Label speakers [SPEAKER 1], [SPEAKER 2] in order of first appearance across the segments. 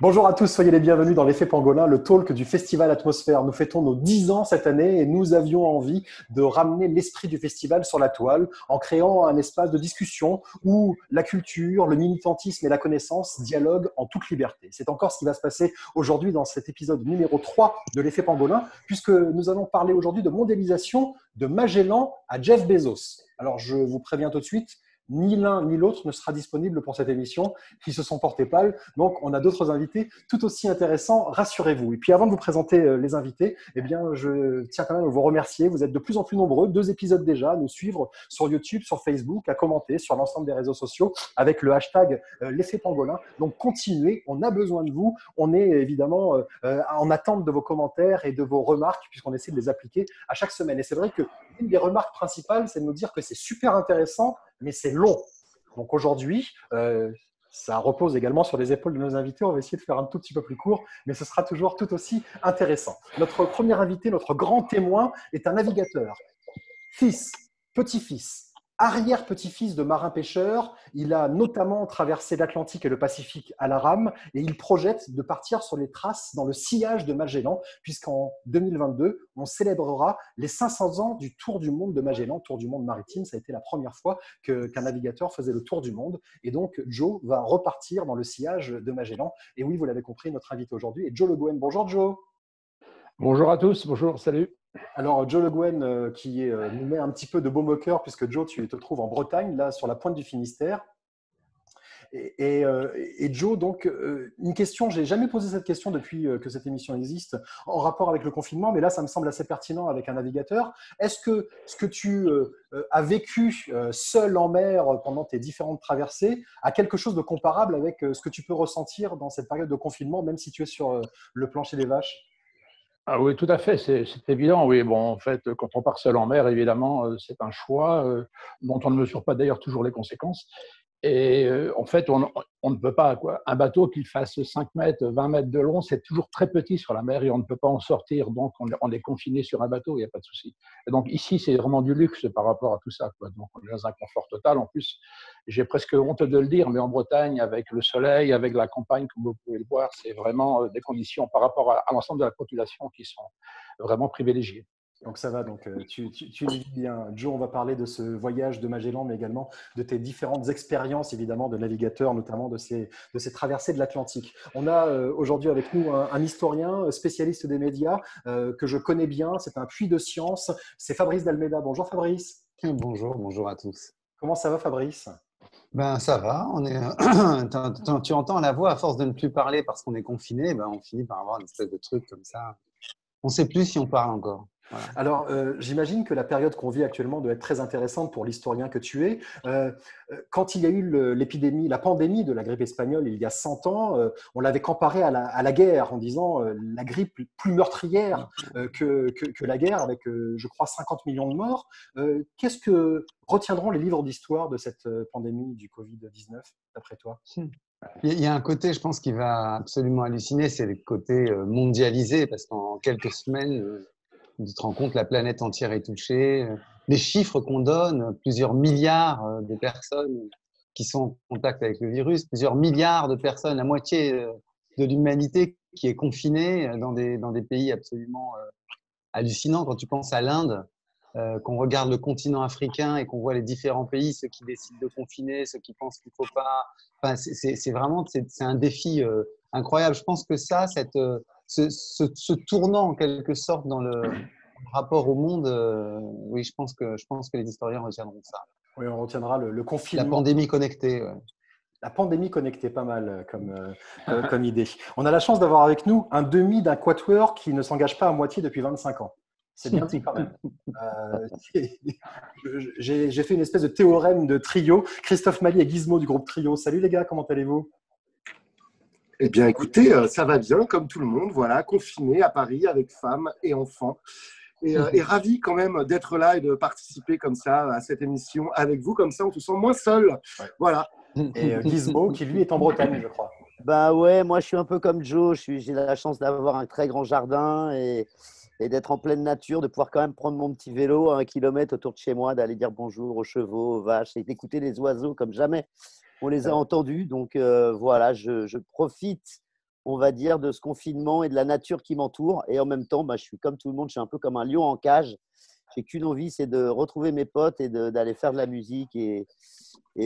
[SPEAKER 1] Bonjour à tous, soyez les bienvenus dans l'Effet Pangolin, le talk du Festival Atmosphère. Nous fêtons nos 10 ans cette année et nous avions envie de ramener l'esprit du festival sur la toile en créant un espace de discussion où la culture, le militantisme et la connaissance dialoguent en toute liberté. C'est encore ce qui va se passer aujourd'hui dans cet épisode numéro 3 de l'Effet Pangolin, puisque nous allons parler aujourd'hui de mondialisation de Magellan à Jeff Bezos. Alors je vous préviens tout de suite, ni l'un ni l'autre ne sera disponible pour cette émission. Ils se sont portés pâle. Donc, on a d'autres invités tout aussi intéressants, rassurez-vous. Et puis, avant de vous présenter les invités, eh bien, je tiens quand même à vous remercier. Vous êtes de plus en plus nombreux, 2 épisodes déjà, à nous suivre sur YouTube, sur Facebook, à commenter sur l'ensemble des réseaux sociaux avec le hashtag l'effet pangolin. Donc, continuez, on a besoin de vous. On est évidemment en attente de vos commentaires et de vos remarques, puisqu'on essaie de les appliquer à chaque semaine. Et c'est vrai que une des remarques principales, c'est de nous dire que c'est super intéressant, mais c'est long. Donc aujourd'hui, ça repose également sur les épaules de nos invités. On va essayer de faire un tout petit peu plus court, mais ce sera toujours tout aussi intéressant. Notre premier invité, notre grand témoin, est un navigateur, fils, petit-fils, arrière-petit-fils de marins-pêcheurs. Il a notamment traversé l'Atlantique et le Pacifique à la rame et il projette de partir sur les traces dans le sillage de Magellan, puisqu'en 2022, on célébrera les 500 ans du Tour du monde de Magellan, Tour du monde maritime. Ça a été la première fois qu'un navigateur faisait le tour du monde. Et donc, Joe va repartir dans le sillage de Magellan. Et oui, vous l'avez compris, notre invité aujourd'hui est Joe Le Guen. Bonjour Joe.
[SPEAKER 2] Bonjour à tous, bonjour, salut.
[SPEAKER 1] Alors, Joe Le Guen, qui nous met un petit peu de baume au cœur, puisque Joe, tu te trouves en Bretagne, là, sur la pointe du Finistère. Et Joe, donc, une question, je n'ai jamais posé cette question depuis que cette émission existe, en rapport avec le confinement, mais là, ça me semble assez pertinent avec un navigateur. Est-ce que ce que tu as vécu seul en mer pendant tes différentes traversées a quelque chose de comparable avec ce que tu peux ressentir dans cette période de confinement, même si tu es sur le plancher des vaches?
[SPEAKER 2] Ah oui, tout à fait, c'est évident. Oui, bon, en fait, quand on part seul en mer, évidemment, c'est un choix dont on ne mesure pas d'ailleurs toujours les conséquences. Et en fait, on ne peut pas, quoi. Un bateau qui fasse 5 mètres, 20 mètres de long, c'est toujours très petit sur la mer et on ne peut pas en sortir. Donc, on est confiné sur un bateau, il n'y a pas de souci. Et donc, ici, c'est vraiment du luxe par rapport à tout ça, quoi. Donc, on est dans un confort total. En plus, j'ai presque honte de le dire, mais en Bretagne, avec le soleil, avec la campagne, comme vous pouvez le voir, c'est vraiment des conditions par rapport à l'ensemble de la population qui sont vraiment privilégiées.
[SPEAKER 1] Donc ça va, donc tu le dis bien. Joe, on va parler de ce voyage de Magellan, mais également de tes différentes expériences, évidemment, de navigateur, notamment de ces traversées de l'Atlantique. On a aujourd'hui avec nous un historien spécialiste des médias que je connais bien, c'est un puits de science, c'est Fabrice d'Almeida. Bonjour Fabrice.
[SPEAKER 3] Bonjour, bonjour à tous.
[SPEAKER 1] Comment ça va Fabrice?
[SPEAKER 3] Ben ça va, on est. Tu entends la voix à force de ne plus parler parce qu'on est confiné, ben on finit par avoir une espèce de truc comme ça. On ne sait plus si on parle encore. Voilà.
[SPEAKER 1] Alors, j'imagine que la période qu'on vit actuellement doit être très intéressante pour l'historien que tu es. Quand il y a eu l'épidémie, la pandémie de la grippe espagnole il y a 100 ans, on l'avait comparé à la guerre en disant la grippe plus meurtrière que la guerre avec, je crois, 50 millions de morts. Qu'est-ce que retiendront les livres d'histoire de cette pandémie du Covid-19, d'après toi?
[SPEAKER 3] Il y a un côté, je pense, qui va absolument halluciner, c'est le côté mondialisé, parce qu'en quelques semaines, tu te rends compte, la planète entière est touchée. Les chiffres qu'on donne, plusieurs milliards de personnes qui sont en contact avec le virus, plusieurs milliards de personnes, la moitié de l'humanité qui est confinée dans des pays absolument hallucinants. Quand tu penses à l'Inde, qu'on regarde le continent africain et qu'on voit les différents pays, ceux qui décident de confiner, ceux qui pensent qu'il ne faut pas. Enfin, c'est vraiment c'est un défi incroyable. Je pense que ça, ce tournant en quelque sorte dans le rapport au monde, oui, je pense que les historiens retiendront ça.
[SPEAKER 1] Oui, on retiendra le
[SPEAKER 3] La
[SPEAKER 1] confinement.
[SPEAKER 3] pandémie connectée. Ouais.
[SPEAKER 1] La pandémie connectée, pas mal comme idée. On a la chance d'avoir avec nous un demi d'un quatuor qui ne s'engage pas à moitié depuis 25 ans. C'est bien dit quand même. J'ai fait une espèce de théorème de trio. Christophe Mali et Gizmo du groupe Trio. Salut les gars, comment allez-vous?
[SPEAKER 4] Eh bien, écoutez, ça va bien, comme tout le monde, voilà, confiné à Paris avec femme et enfants. Et ravi quand même d'être là et de participer comme ça à cette émission avec vous, comme ça on se sent moins seul.
[SPEAKER 1] Ouais.
[SPEAKER 4] Voilà.
[SPEAKER 1] Et Gizmo, qui lui est en Bretagne, je crois.
[SPEAKER 5] Bah ouais, moi je suis un peu comme Joe, j'ai la chance d'avoir un très grand jardin et d'être en pleine nature, de pouvoir quand même prendre mon petit vélo à 1 kilomètre autour de chez moi, d'aller dire bonjour aux chevaux, aux vaches et d'écouter les oiseaux comme jamais on les a entendus. Donc voilà, je profite on va dire, de ce confinement et de la nature qui m'entoure. Et en même temps, je suis comme tout le monde, je suis un peu comme un lion en cage. J'ai qu'une envie, c'est de retrouver mes potes et d'aller faire de la musique et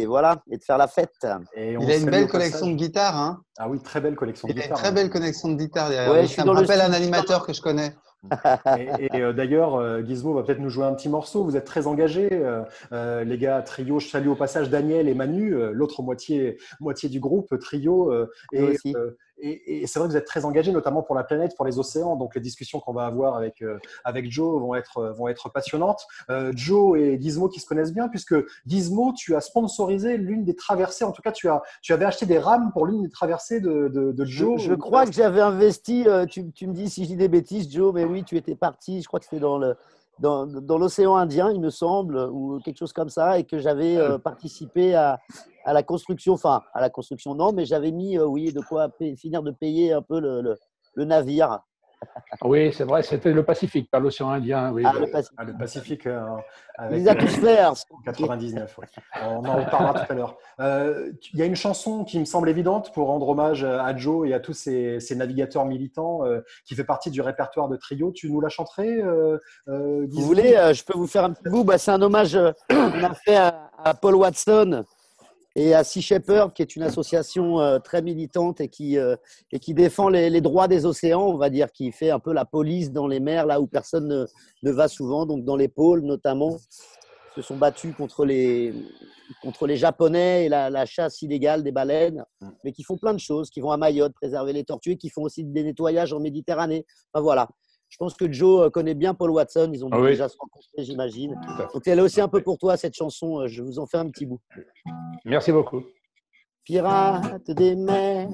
[SPEAKER 5] voilà, et de faire la fête.
[SPEAKER 1] Et
[SPEAKER 3] Il a une belle collection de guitares. Hein.
[SPEAKER 1] Ah oui, très belle collection de
[SPEAKER 3] Il a une
[SPEAKER 1] guitares.
[SPEAKER 3] très belle collection de guitares derrière.
[SPEAKER 5] Ouais,
[SPEAKER 3] lui.
[SPEAKER 5] je suis
[SPEAKER 3] Ça
[SPEAKER 5] dans
[SPEAKER 3] me
[SPEAKER 5] le
[SPEAKER 3] rappelle un
[SPEAKER 5] style-
[SPEAKER 3] animateur que je connais.
[SPEAKER 1] D'ailleurs, Gizmo va peut-être nous jouer un petit morceau. Vous êtes très engagés, les gars. Trio, je salue au passage Daniel et Manu, l'autre moitié du groupe Trio.
[SPEAKER 5] Nous aussi.
[SPEAKER 1] Et c'est vrai que vous êtes très engagés, notamment pour la planète, pour les océans. Donc les discussions qu'on va avoir avec Joe vont être passionnantes. Joe et Gizmo qui se connaissent bien, puisque Gizmo, tu as sponsorisé l'une des traversées. En tout cas, tu avais acheté des rames pour l'une des traversées de Joe.
[SPEAKER 5] Je crois que j'avais investi, tu me dis si je dis des bêtises, Joe, mais oui, tu étais parti, je crois que c'était dans l'océan Indien, il me semble, ou quelque chose comme ça, et que j'avais participé à la construction, enfin, à la construction, non, mais j'avais mis, oui, de quoi finir de payer un peu le navire.
[SPEAKER 2] Oui, c'est vrai, c'était le Pacifique, pas l'océan Indien. Oui,
[SPEAKER 5] Le Pacifique.
[SPEAKER 1] Le Pacifique
[SPEAKER 5] Il
[SPEAKER 1] avec
[SPEAKER 5] les a tous fait. Hein.
[SPEAKER 1] 99. Ouais. On en reparlera tout à l'heure. Il y a une chanson qui me semble évidente pour rendre hommage à Joe et à tous ces navigateurs militants qui fait partie du répertoire de Trio. Tu nous la chanterais,
[SPEAKER 5] Vous voulez, je peux vous faire un petit bout. C'est un hommage qu'on a fait à Paul Watson et à Sea Shepherd, qui est une association très militante et qui défend les droits des océans, on va dire, qui fait un peu la police dans les mers, là où personne ne va souvent, donc dans les pôles notamment, se sont battus contre les Japonais et la chasse illégale des baleines, mais qui font plein de choses, qui vont à Mayotte préserver les tortues et qui font aussi des nettoyages en Méditerranée. Enfin voilà. Je pense que Joe connaît bien Paul Watson, ils ont déjà se rencontré, j'imagine. Donc elle est aussi un peu pour toi, cette chanson, je vous en fais un petit bout.
[SPEAKER 2] Merci beaucoup.
[SPEAKER 5] Pirate des mers,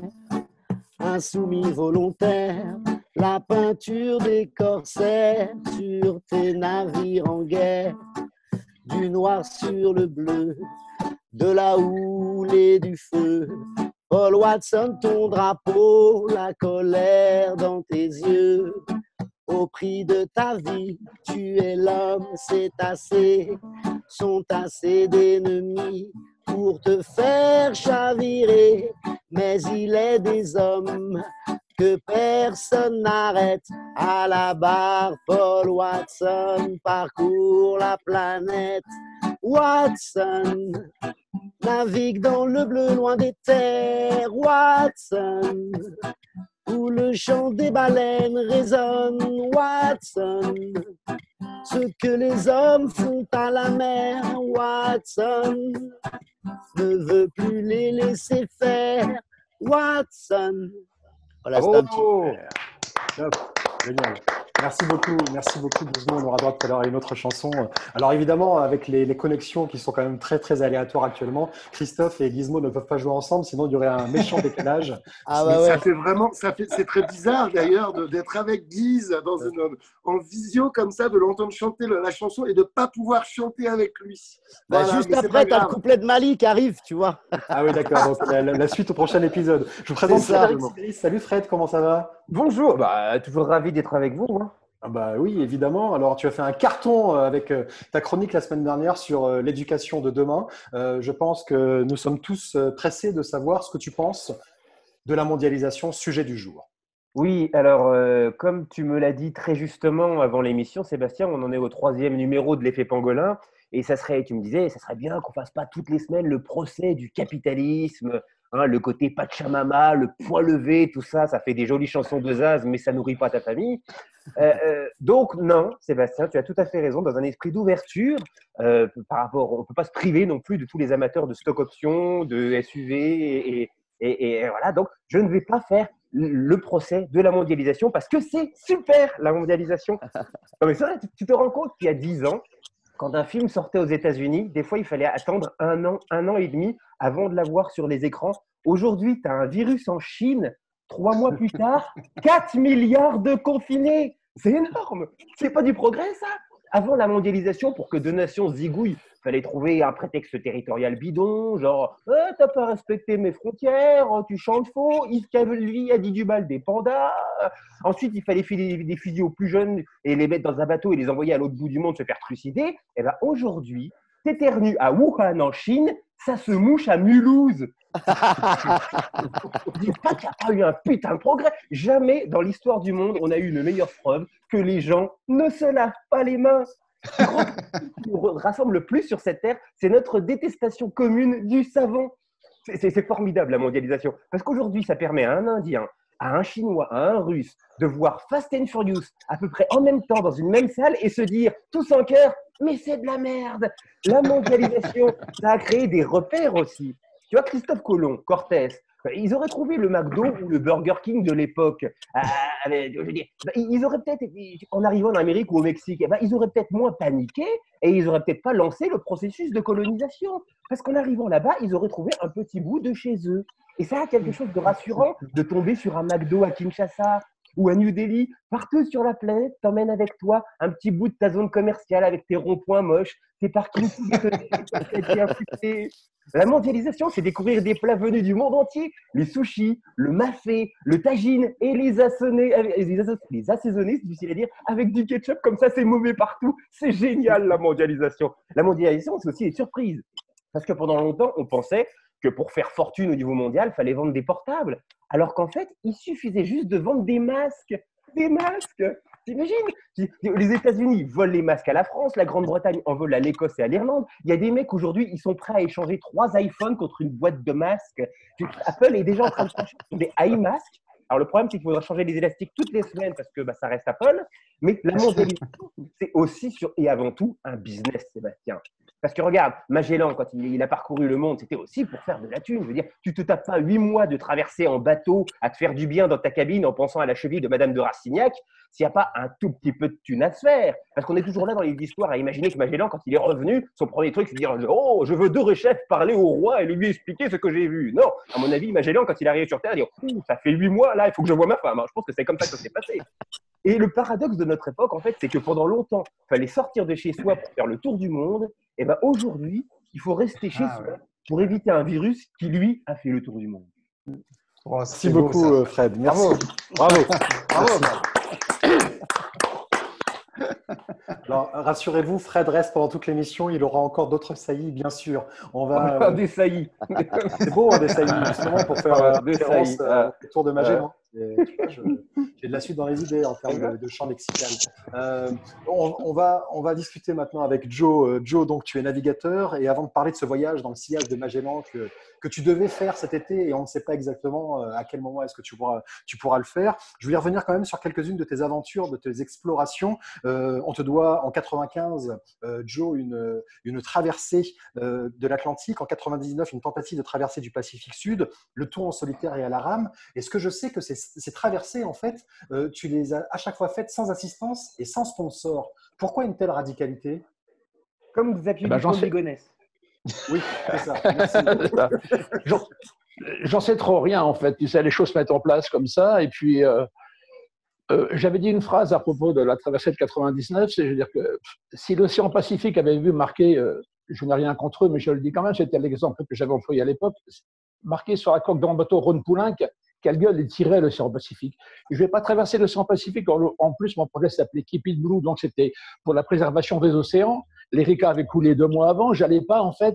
[SPEAKER 5] insoumis volontaire, la peinture des corsaires sur tes navires en guerre, du noir sur le bleu, de la houle et du feu. Paul Watson, ton drapeau, la colère dans tes yeux. Au prix de ta vie, tu es l'homme, c'est assez, sont assez d'ennemis pour te faire chavirer. Mais il est des hommes que personne n'arrête. À la barre, Paul Watson parcourt la planète. Watson navigue dans le bleu loin des terres. Watson, où le chant des baleines résonne. Watson, ce que les hommes font à la mer. Watson ne veut plus les laisser faire. Watson. Voilà, c'est un petit...
[SPEAKER 1] Génial. Merci beaucoup, Gizmo. On aura droit tout à l'heure à une autre chanson. Alors évidemment, avec les connexions qui sont quand même très très aléatoires actuellement, Christophe et Gizmo ne peuvent pas jouer ensemble, sinon il y aurait un méchant décalage.
[SPEAKER 4] C'est très bizarre d'ailleurs d'être avec Giz en visio comme ça, de l'entendre chanter la chanson et de ne pas pouvoir chanter avec lui. Voilà,
[SPEAKER 5] juste après, tu as le couplet de Mali qui arrive, tu vois.
[SPEAKER 1] Ah oui, d'accord. Donc la suite au prochain épisode. Je vous présente Frédéric Sidris. Salut Fred, comment ça va?
[SPEAKER 6] Bonjour, toujours ravi d'être avec vous. Hein.
[SPEAKER 1] Ah bah oui, évidemment. Alors, tu as fait un carton avec ta chronique la semaine dernière sur l'éducation de demain. Je pense que nous sommes tous pressés de savoir ce que tu penses de la mondialisation, sujet du jour.
[SPEAKER 6] Oui, alors, comme tu me l'as dit très justement avant l'émission, Sébastien, on en est au 3e numéro de l'effet pangolin. Et tu me disais, ça serait bien qu'on fasse pas toutes les semaines le procès du capitalisme, hein, le côté Pachamama, le point levé, tout ça, ça fait des jolies chansons de Zaz, mais ça nourrit pas ta famille. Donc non, Sébastien, tu as tout à fait raison, dans un esprit d'ouverture, par rapport, on ne peut pas se priver non plus de tous les amateurs de stock options, de SUV, et voilà, donc je ne vais pas faire le procès de la mondialisation parce que c'est super la mondialisation. Non, mais c'est vrai, tu te rends compte qu'il y a 10 ans, quand un film sortait aux États-Unis, des fois il fallait attendre un an et demi avant de l'avoir sur les écrans. Aujourd'hui, tu as un virus en Chine, 3 mois plus tard, 4 milliards de confinés. C'est énorme. C'est pas du progrès, ça? Avant la mondialisation, pour que deux nations se zigouillent, il fallait trouver un prétexte territorial bidon, genre « t'as pas respecté mes frontières, tu chantes faux, Yves Calvi a dit du mal des pandas ». Ensuite, il fallait filer des fusils aux plus jeunes et les mettre dans un bateau et les envoyer à l'autre bout du monde se faire trucider. Et bien aujourd'hui, t'éternues à Wuhan en Chine, ça se mouche à Mulhouse. Je dis pas qu'il n'y a pas eu un putain de progrès. Jamais dans l'histoire du monde, on a eu une meilleure preuve que les gens ne se lavent pas les mains. Ce qui nous rassemble le plus sur cette terre, c'est notre détestation commune du savon. C'est formidable la mondialisation. Parce qu'aujourd'hui, ça permet à un Indien, à un Chinois, à un Russe de voir Fast and Furious à peu près en même temps dans une même salle et se dire tous en cœur, mais c'est de la merde. La mondialisation, ça a créé des repères aussi. Tu vois, Christophe Colomb, Cortés, ils auraient trouvé le McDo ou le Burger King de l'époque. Je veux dire, ils auraient peut-être, en arrivant en Amérique ou au Mexique, ils auraient peut-être moins paniqué et ils n'auraient peut-être pas lancé le processus de colonisation. Parce qu'en arrivant là-bas, ils auraient trouvé un petit bout de chez eux. Et ça a quelque chose de rassurant de tomber sur un McDo à Kinshasa ou à New Delhi. Partout sur la planète, t'emmènes avec toi un petit bout de ta zone commerciale avec tes ronds-points moches, tes parkings bien fixés. La mondialisation, c'est découvrir des plats venus du monde entier. Les sushis, le mafé, le tagine et les assaisonner, c'est difficile à dire, avec du ketchup. Comme ça, c'est mauvais partout. C'est génial, la mondialisation. La mondialisation, c'est aussi des surprises. Parce que pendant longtemps, on pensait que pour faire fortune au niveau mondial, il fallait vendre des portables. Alors qu'en fait, il suffisait juste de vendre des masques. Des masques. T'imagines? Les États-Unis volent les masques à la France, la Grande-Bretagne en vole à l'Écosse et à l'Irlande. Il y a des mecs aujourd'hui, ils sont prêts à échanger 3 iPhones contre une boîte de masques. Apple est déjà en train de chercher des iMasks. Alors le problème, c'est qu'il faudra changer les élastiques toutes les semaines parce que ça reste Apple. Mais la mondialisation, c'est aussi et avant tout un business, Sébastien. Parce que regarde, Magellan, quand il a parcouru le monde, c'était aussi pour faire de la thune. Je veux dire, tu te tapes pas 8 mois de traversée en bateau à te faire du bien dans ta cabine en pensant à la cheville de Madame de Rastignac s'il n'y a pas un tout petit peu de thune à se faire. Parce qu'on est toujours là dans les histoires à imaginer que Magellan, quand il est revenu, son premier truc, c'est de dire « Oh, je veux Derechef parler au roi et lui expliquer ce que j'ai vu. » Non, à mon avis, Magellan, quand il arrive sur Terre, il dit « Ça fait 8 mois, là, il faut que je voie ma femme. » Je pense que c'est comme ça que ça s'est passé. Et le paradoxe de notre époque, en fait, c'est que pendant longtemps, il fallait sortir de chez soi pour faire le tour du monde. Et aujourd'hui, il faut rester chez soi pour éviter un virus qui, lui, a fait le tour du monde.
[SPEAKER 1] Oh, merci beaucoup, Fred. Merci.
[SPEAKER 6] Bravo. Bravo.
[SPEAKER 1] Alors, rassurez-vous, Fred reste pendant toute l'émission. Il aura encore d'autres saillies, bien sûr. On va
[SPEAKER 6] des saillies.
[SPEAKER 1] C'est beau, des saillies, justement, pour faire référence au tour de Magellan. J'ai de la suite dans les idées en termes de champ lexical. On va discuter maintenant avec Joe. Joe, donc tu es navigateur, et avant de parler de ce voyage dans le sillage de Magellan que tu devais faire cet été, et on ne sait pas exactement à quel moment est-ce que tu pourras le faire, je voulais revenir quand même sur quelques-unes de tes aventures, de tes explorations. On te doit en 95, Joe, une traversée de l'Atlantique, en 99 une tentative de traversée du Pacifique Sud, le tour en solitaire et à la rame. Et ce que je sais que ces traversées, en fait, tu les as à chaque fois faites sans assistance et sans sponsor. Pourquoi une telle radicalité?
[SPEAKER 6] Comme Xavier Dupont-Ligonnès.
[SPEAKER 1] Oui, c'est ça. Merci.
[SPEAKER 2] J'en sais trop rien, en fait. Tu sais, les choses se mettent en place comme ça. Et puis, j'avais dit une phrase à propos de la traversée de 99, c'est-à-dire que si l'océan Pacifique avait vu marqué, je n'ai rien contre eux, mais je le dis quand même, c'était l'exemple que j'avais employé à l'époque, marqué sur la coque d'un bateau Rhône-Poulenc, quelle gueule il tirait l'océan Pacifique. Je ne vais pas traverser l'océan Pacifique. En plus, mon projet s'appelait Keep It Blue, donc c'était pour la préservation des océans. L'Erika avait coulé 2 mois avant. Je n'allais pas, en fait,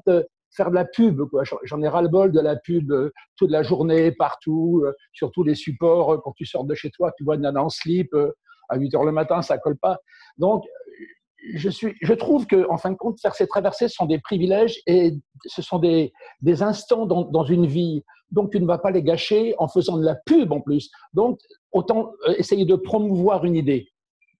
[SPEAKER 2] faire de la pub, quoi. J'en ai ras-le-bol de la pub toute la journée, partout, sur tous les supports. Quand tu sors de chez toi, tu vois une nana en slip à 8 h le matin, ça ne colle pas. Donc, je trouve qu'en fin de compte, faire ces traversées sont des privilèges et ce sont des instants dans une vie. Donc, tu ne vas pas les gâcher en faisant de la pub en plus. Donc, autant essayer de promouvoir une idée.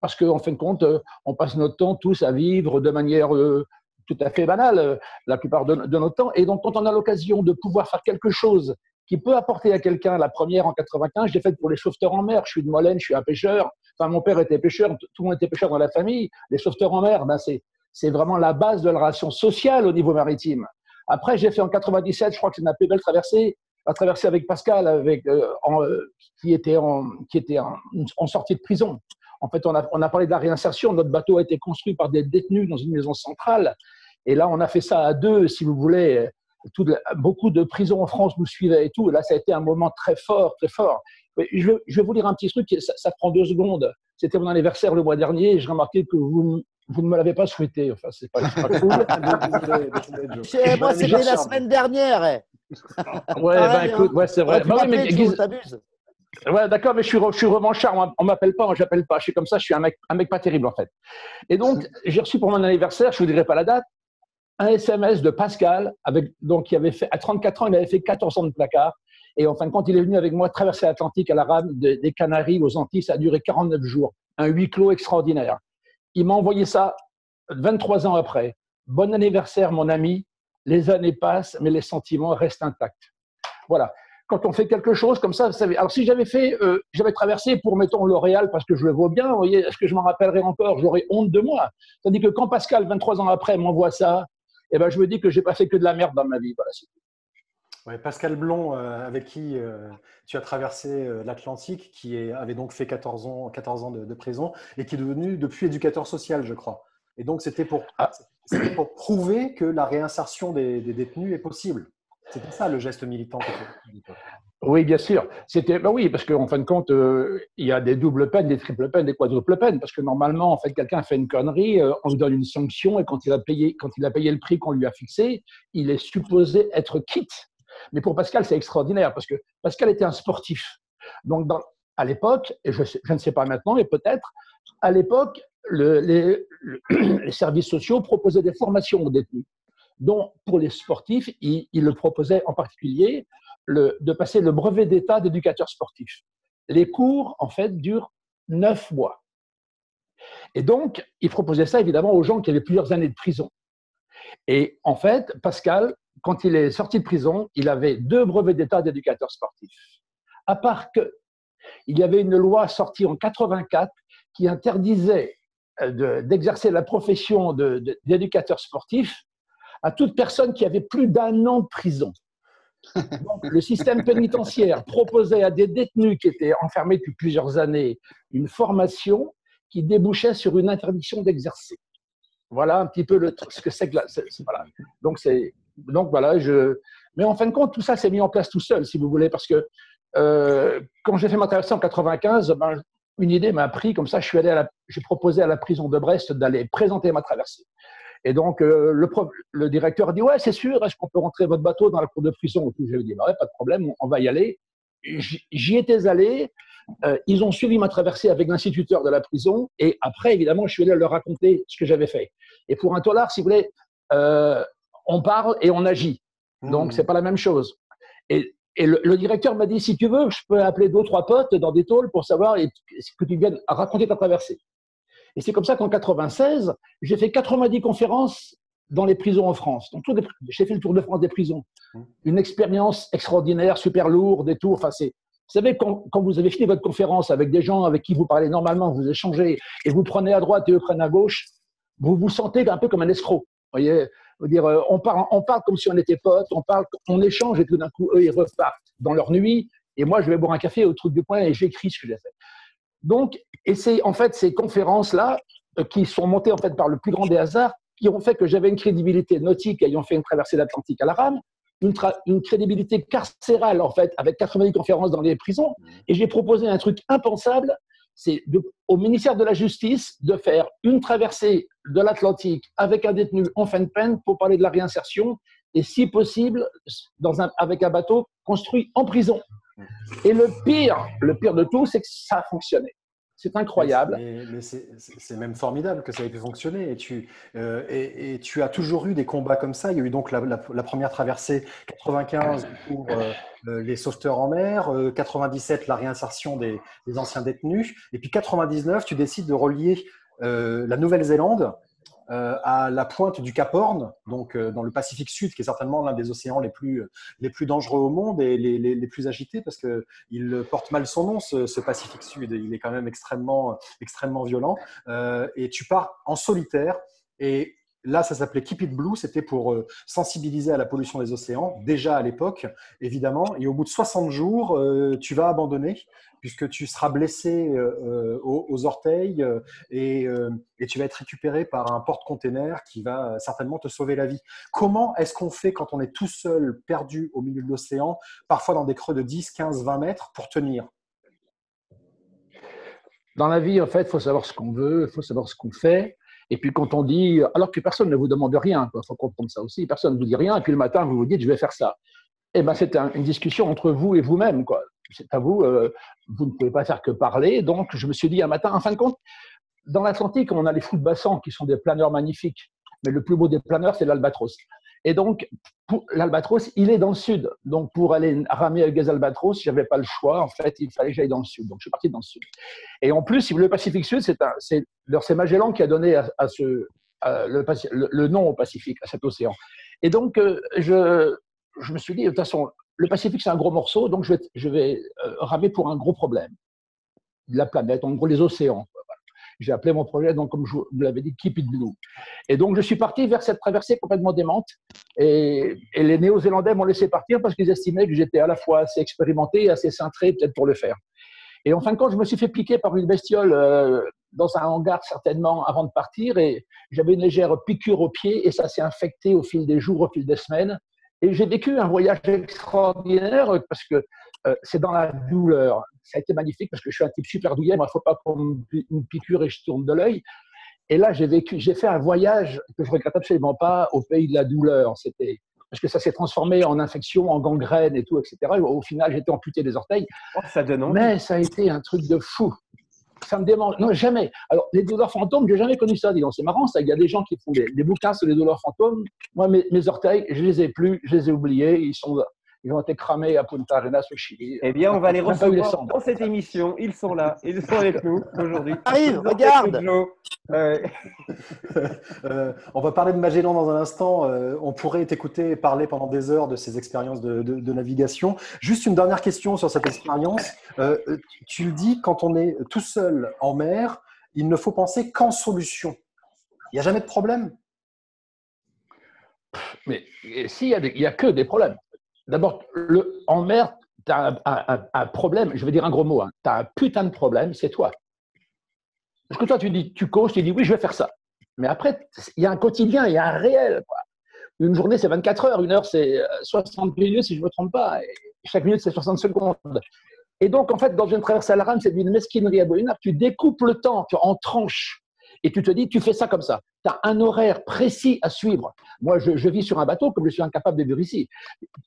[SPEAKER 2] Parce qu'en fin de compte, on passe notre temps tous à vivre de manière tout à fait banale, la plupart de notre temps. Et donc, quand on a l'occasion de pouvoir faire quelque chose qui peut apporter à quelqu'un, la première en 95, je l'ai faite pour les sauveteurs en mer. Je suis de Molène, je suis un pêcheur. Enfin, mon père était pêcheur, tout le monde était pêcheur dans la famille. Les sauveteurs en mer, c'est vraiment la base de la relation sociale au niveau maritime. Après, j'ai fait en 97, je crois que c'est ma plus belle traversée, la traversée avec Pascal, qui était en sortie de prison. En fait, on a parlé de la réinsertion. Notre bateau a été construit par des détenus dans une maison centrale. Et là, on a fait ça à 2, si vous voulez. Beaucoup de prisons en France nous suivaient et tout. Et là, ça a été un moment très fort, très fort. Je vais vous lire un petit truc, ça prend 2 secondes. C'était mon anniversaire le mois dernier et j'ai remarqué que vous vous ne me l'avez pas souhaité. Enfin, c'est pas cool.
[SPEAKER 5] Moi, c'était la semaine dernière.
[SPEAKER 2] Ouais, ben écoute, ouais, c'est vrai.
[SPEAKER 5] Tu m'appelles, Joe, t'abuses.
[SPEAKER 2] Ouais, d'accord, mais je suis revanchard. On m'appelle pas, moi, j'appelle pas. Je suis comme ça, je suis un mec pas terrible, en fait. Et donc, j'ai reçu pour mon anniversaire, je ne vous dirai pas la date, un SMS de Pascal, donc, qui avait fait, à 34 ans, il avait fait 14 ans de placard. Et en fin de compte, il est venu avec moi traverser l'Atlantique à la rame des Canaries aux Antilles. Ça a duré 49 jours. Un huis clos extraordinaire. Il m'a envoyé ça 23 ans après. Bon anniversaire, mon ami. Les années passent, mais les sentiments restent intacts. Voilà. Quand on fait quelque chose comme ça, vous savez. Alors, si j'avais traversé pour, mettons, L'Oréal parce que je le vaux bien, vous voyez, est-ce que je m'en rappellerai encore? J'aurais honte de moi. Tandis que quand Pascal, 23 ans après, m'envoie ça, eh ben, je me dis que j'ai pas fait que de la merde dans ma vie. Voilà, c'est tout.
[SPEAKER 1] Ouais, Pascal Blond, avec qui tu as traversé l'Atlantique, avait donc fait 14 ans de prison et qui est devenu depuis éducateur social, je crois. Et donc, c'était pour prouver que la réinsertion des détenus est possible. C'était ça le geste militant que tu as dit.
[SPEAKER 2] Oui, bien sûr. Oui, parce qu'en fin de compte, il y a des doubles peines, des triples peines, des quadruples peines, parce que normalement, en fait, quelqu'un fait une connerie, on lui donne une sanction et quand il a payé le prix qu'on lui a fixé, il est supposé être quitte. Mais pour Pascal, c'est extraordinaire parce que Pascal était un sportif. Donc, à l'époque, et je ne sais pas maintenant, mais peut-être, à l'époque, les services sociaux proposaient des formations aux détenus. Donc, pour les sportifs, ils le proposaient en particulier de passer le brevet d'état d'éducateur sportif. Les cours, en fait, durent 9 mois. Et donc, ils proposaient ça, évidemment, aux gens qui avaient plusieurs années de prison. Et en fait, Pascal, quand il est sorti de prison, il avait 2 brevets d'état d'éducateur sportif. À part qu'il y avait une loi sortie en 84 qui interdisait d'exercer la profession d'éducateur sportif à toute personne qui avait plus d'1 an de prison. Donc, le système pénitentiaire proposait à des détenus qui étaient enfermés depuis plusieurs années une formation qui débouchait sur une interdiction d'exercer. Voilà un petit peu ce que c'est que voilà. Donc voilà, mais en fin de compte, tout ça s'est mis en place tout seul, si vous voulez, parce que quand j'ai fait ma traversée en 95, une idée m'a pris, comme ça, j'ai proposé à la prison de Brest d'aller présenter ma traversée. Et donc, le directeur a dit « Ouais, c'est sûr, est-ce qu'on peut rentrer votre bateau dans la cour de prison ?» J'ai dit « Ouais, pas de problème, on va y aller. » J'y étais allé. Ils ont suivi ma traversée avec l'instituteur de la prison. Et après, évidemment, je suis allé leur raconter ce que j'avais fait. Et pour un tôlard, si vous voulez, on parle et on agit. Donc, c'est pas la même chose. Et le directeur m'a dit « Si tu veux, je peux appeler 2 ou 3 potes dans des tôles pour savoir que tu viennes raconter ta traversée. » Et c'est comme ça qu'en 96, j'ai fait 90 conférences dans les prisons en France. Donc, j'ai fait le tour de France des prisons. Une expérience extraordinaire, super lourde et tout. Enfin, vous savez, quand vous avez fini votre conférence avec des gens avec qui vous parlez normalement, vous échangez, et vous prenez à droite et eux prennent à gauche, vous vous sentez un peu comme un escroc. Vous voyez, on parle comme si on était potes, on échange et tout d'un coup, eux, ils repartent dans leur nuit. Et moi, je vais boire un café au trou du coin et j'écris ce que j'ai fait. Donc, et c'est en fait ces conférences-là qui sont montées en fait par le plus grand des hasards, qui ont fait que j'avais une crédibilité nautique ayant fait une traversée de l'Atlantique à la rame, une crédibilité carcérale en fait avec 90 conférences dans les prisons. Et j'ai proposé un truc impensable, c'est au ministère de la Justice de faire une traversée de l'Atlantique avec un détenu en fin de peine pour parler de la réinsertion et si possible avec un bateau construit en prison. Et le pire de tout, c'est que ça a fonctionné. C'est incroyable.
[SPEAKER 1] Mais c'est même formidable que ça ait pu fonctionner. Et tu as toujours eu des combats comme ça. Il y a eu donc la première traversée 95 pour les sauveteurs en mer, 97 la réinsertion des anciens détenus, et puis 99 tu décides de relier la Nouvelle-Zélande à la pointe du Cap Horn, donc dans le Pacifique Sud, qui est certainement l'un des océans les plus dangereux au monde et les plus agités, parce qu'il porte mal son nom, ce Pacifique Sud. Il est quand même extrêmement violent. Et tu pars en solitaire. Et là, ça s'appelait Keep It Blue. C'était pour sensibiliser à la pollution des océans, déjà à l'époque, évidemment. Et au bout de 60 jours, tu vas abandonner, puisque tu seras blessé aux orteils et tu vas être récupéré par un porte-container qui va certainement te sauver la vie. Comment est-ce qu'on fait quand on est tout seul, perdu au milieu de l'océan, parfois dans des creux de 10, 15, 20 mètres, pour tenir?
[SPEAKER 2] Dans la vie, en fait, il faut savoir ce qu'on veut, il faut savoir ce qu'on fait. Et puis quand on dit, alors que personne ne vous demande rien, il faut comprendre ça aussi, personne ne vous dit rien, et puis le matin, vous vous dites, je vais faire ça. Eh ben, c'est une discussion entre vous et vous-même, quoi. C'est à vous, vous ne pouvez pas faire que parler. Donc, je me suis dit un matin, en fin de compte, dans l'Atlantique, on a les fous de bassin qui sont des planeurs magnifiques, mais le plus beau des planeurs, c'est l'albatros. Et donc, l'albatros, il est dans le sud. Donc, pour aller ramer avec des albatros, je n'avais pas le choix. En fait, il fallait que j'aille dans le sud. Donc, je suis parti dans le sud. Et en plus, le Pacifique Sud, c'est Magellan qui a donné le nom au Pacifique, à cet océan. Et donc, je me suis dit, de toute façon, le Pacifique, c'est un gros morceau, donc je vais ramer pour un gros problème de la planète, en gros, les océans. J'ai appelé mon projet, donc, comme je vous l'avais dit, Keep It Blue. Et donc, je suis parti vers cette traversée complètement démente. Et les Néo-Zélandais m'ont laissé partir parce qu'ils estimaient que j'étais à la fois assez expérimenté et assez cintré, peut-être, pour le faire. Et en fin de compte, je me suis fait piquer par une bestiole dans un hangar, certainement, avant de partir. Et j'avais une légère piqûre au pied et ça s'est infecté au fil des jours, au fil des semaines. Et j'ai vécu un voyage extraordinaire parce que c'est dans la douleur. Ça a été magnifique parce que je suis un type super douillet. Moi, il ne faut pas qu'on me piqûre et je tourne de l'œil. Et là, j'ai fait un voyage que je ne regrette absolument pas au pays de la douleur. Parce que ça s'est transformé en infection, en gangrène et tout, etc. Et au final, j'étais amputé des orteils.
[SPEAKER 6] Oh, ça donne envie.
[SPEAKER 2] Mais ça a été un truc de fou. Ça me démange. Non, jamais. Alors, les douleurs fantômes, je n'ai jamais connu ça. Dis donc, c'est marrant, ça. Il y a des gens qui font des bouquins sur les douleurs fantômes. Moi, mes orteils, je ne les ai plus, je les ai oubliés. Ils ont été cramés à Punta Arenas au Chili.
[SPEAKER 6] Eh bien, on va les recevoir dans cette émission. Ils sont là. Ils sont avec nous aujourd'hui.
[SPEAKER 5] Arrive, regarde.
[SPEAKER 1] On va parler de Magellan dans un instant. On pourrait t'écouter parler pendant des heures de ces expériences de navigation. Juste une dernière question sur cette expérience. Tu le dis, quand on est tout seul en mer, il ne faut penser qu'en solution. Il n'y a jamais de problème.
[SPEAKER 2] Mais s'il y a que des problèmes. D'abord, en mer, tu as un problème, je vais dire un gros mot, hein. Tu as un putain de problème, c'est toi. Parce que toi, tu coaches, tu dis oui, je vais faire ça. Mais après, il y a un quotidien, il y a un réel, quoi. Une journée, c'est 24 heures, une heure, c'est 60 minutes, si je ne me trompe pas. Et chaque minute, c'est 60 secondes. Et donc, en fait, dans une traversée à la rame, c'est d'une mesquinerie abominable. Tu découpes le temps en tranches. Et tu te dis, tu fais ça comme ça. Tu as un horaire précis à suivre. Moi, je vis sur un bateau comme je suis incapable de vivre ici.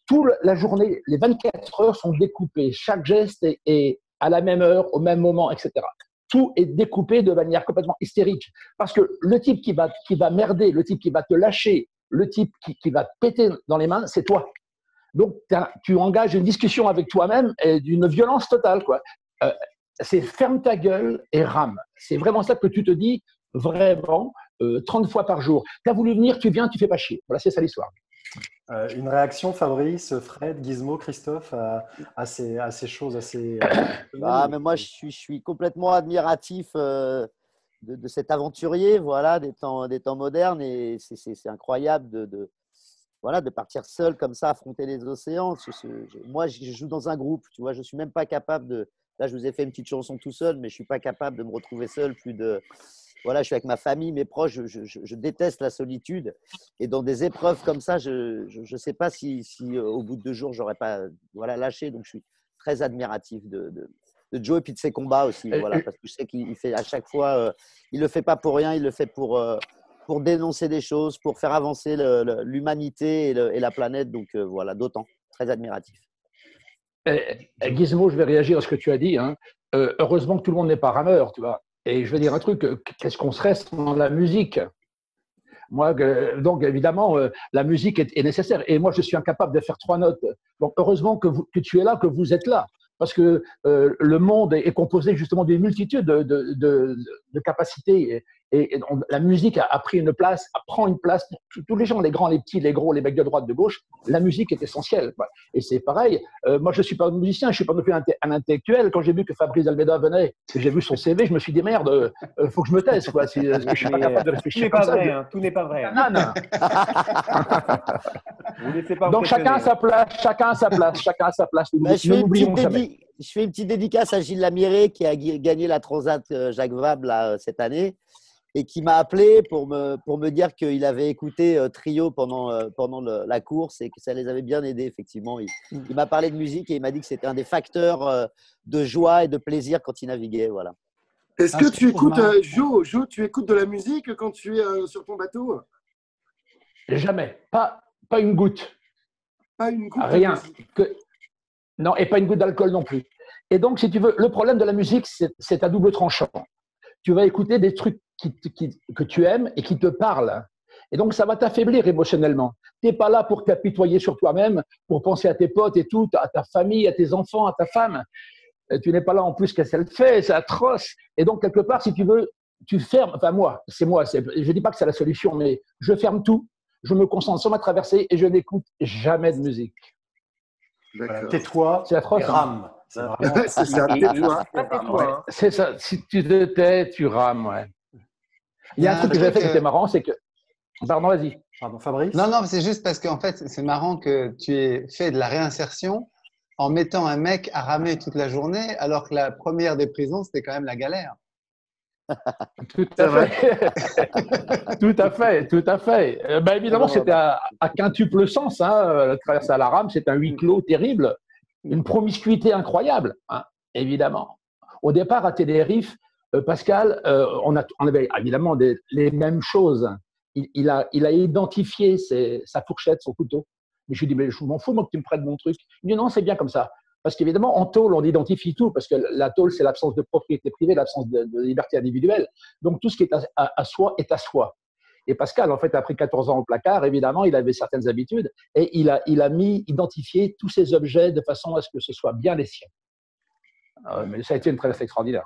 [SPEAKER 2] Toute la journée, les 24 heures sont découpées. Chaque geste est à la même heure, au même moment, etc. Tout est découpé de manière complètement hystérique. Parce que le type qui va merder, le type qui va te lâcher, le type qui va te péter dans les mains, c'est toi. Donc, tu engages une discussion avec toi-même et d'une violence totale, quoi. C'est ferme ta gueule et rame. C'est vraiment ça que tu te dis vraiment 30 fois par jour. Tu as voulu venir, tu viens, tu fais pas chier. Voilà, c'est ça l'histoire.
[SPEAKER 1] Une réaction, Fabrice, Fred, Gizmo, Christophe, à ces choses assez…
[SPEAKER 5] mais moi, je suis complètement admiratif de cet aventurier, voilà, des temps modernes. Et c'est incroyable de partir seul comme ça, affronter les océans. Moi, je joue dans un groupe, tu vois, je ne suis même pas capable de… Là, je vous ai fait une petite chanson tout seul, mais je ne suis pas capable de me retrouver seul. Voilà, je suis avec ma famille, mes proches, je déteste la solitude. Et dans des épreuves comme ça, je ne sais pas si au bout de 2 jours, je n'aurais pas lâché. Donc, je suis très admiratif de Joe et puis de ses combats aussi. Voilà, parce que je sais qu'il fait à chaque fois, il ne le fait pas pour rien, il le fait pour dénoncer des choses, pour faire avancer l'humanité et la planète. Donc, voilà, d'autant. Très admiratif.
[SPEAKER 2] Gizmo, je vais réagir à ce que tu as dit. Hein. Heureusement que tout le monde n'est pas rameur, tu vois. Et je vais dire un truc, qu'est-ce qu'on serait sans la musique? Moi, donc évidemment, la musique est nécessaire. Et moi, je suis incapable de faire 3 notes. Donc heureusement que tu es là, que vous êtes là. Parce que le monde est composé justement d'une multitude de capacités. Et la musique prend une place pour tous les gens, les grands, les petits, les gros, les mecs de droite, de gauche. La musique est essentielle, quoi. Et c'est pareil. Moi, je ne suis pas musicien, je ne suis pas non plus un intellectuel. Quand j'ai vu que Fabrice Almeida venait, j'ai vu son CV, je me suis dit merde, il faut que je me taise, quoi. Je ne suis pas capable de réfléchir comme ça.
[SPEAKER 6] Tout n'est pas vrai.
[SPEAKER 2] Non.
[SPEAKER 6] Vous laissez pas
[SPEAKER 2] donc chacun à sa place.
[SPEAKER 5] Je fais une petite dédicace à Gilles Lamiré qui a gagné la Transat Jacques Vabre là, cette année et qui m'a appelé pour me dire qu'il avait écouté Trio pendant la course et que ça les avait bien aidés, effectivement. Il m'a parlé de musique et il m'a dit que c'était un des facteurs de joie et de plaisir quand il naviguait. Voilà.
[SPEAKER 4] Est-ce
[SPEAKER 3] Ah,
[SPEAKER 4] que
[SPEAKER 3] ce
[SPEAKER 4] tu
[SPEAKER 3] je trouve
[SPEAKER 4] écoutes,
[SPEAKER 3] marrant.
[SPEAKER 4] Jo, tu écoutes de la musique quand tu es sur ton bateau?
[SPEAKER 2] Jamais. Pas une goutte.
[SPEAKER 4] Pas une goutte de
[SPEAKER 2] Rien.
[SPEAKER 4] musique.
[SPEAKER 2] Non, et pas une goutte d'alcool non plus. Et donc, si tu veux, le problème de la musique, c'est à double tranchant. Tu vas écouter des trucs que tu aimes et qui te parlent. Et donc, ça va t'affaiblir émotionnellement. Tu n'es pas là pour t'apitoyer sur toi-même, pour penser à tes potes et tout, à ta famille, à tes enfants, à ta femme. Tu n'es pas là en plus qu'est-ce qu'elle fait, c'est atroce. Et donc, quelque part, si tu veux, tu fermes, enfin je ne dis pas que c'est la solution, mais je ferme tout, je me concentre sur ma traversée et je n'écoute jamais de musique.
[SPEAKER 1] Voilà,
[SPEAKER 4] D'accord.
[SPEAKER 1] tais-toi
[SPEAKER 2] C'est
[SPEAKER 1] et
[SPEAKER 2] atroce, hein.
[SPEAKER 1] rame. C'est vraiment
[SPEAKER 4] C'est ça,
[SPEAKER 6] Et
[SPEAKER 4] tais-toi.
[SPEAKER 6] pas tais-toi, hein.
[SPEAKER 2] C'est ça, si tu te tais, tu rames, ouais. Il
[SPEAKER 3] Il
[SPEAKER 2] y a un truc que j'avais fait qui était marrant, c'est que… Pardon, vas-y.
[SPEAKER 1] Pardon, Fabrice.
[SPEAKER 3] Non, non, c'est juste parce qu'en fait, c'est marrant que tu aies fait de la réinsertion en mettant un mec à ramer toute la journée, alors que la première des prisons, c'était quand même la galère.
[SPEAKER 2] Tout
[SPEAKER 4] C'est
[SPEAKER 2] à
[SPEAKER 4] vrai.
[SPEAKER 2] fait. Tout à fait, tout à fait. Ben, évidemment, c'était à quintuple sens. Hein. La traversée à la rame, c'est un huis clos terrible. Une promiscuité incroyable, hein, évidemment. Au départ, à Tenerife, Pascal, on avait évidemment les mêmes choses. Il a identifié sa fourchette, son couteau. Mais je lui dis, mais je m'en fous, moi, que tu me prêtes mon truc. Il me dit, non, c'est bien comme ça. Parce qu'évidemment, en tôle, on identifie tout, parce que la tôle, c'est l'absence de propriété privée, l'absence de liberté individuelle. Donc, tout ce qui est à soi est à soi. Et Pascal, en fait, a pris 14 ans au placard, évidemment, il avait certaines habitudes, et il a identifié tous ces objets de façon à ce que ce soit bien les siens. Mais ça a été une traversée extraordinaire.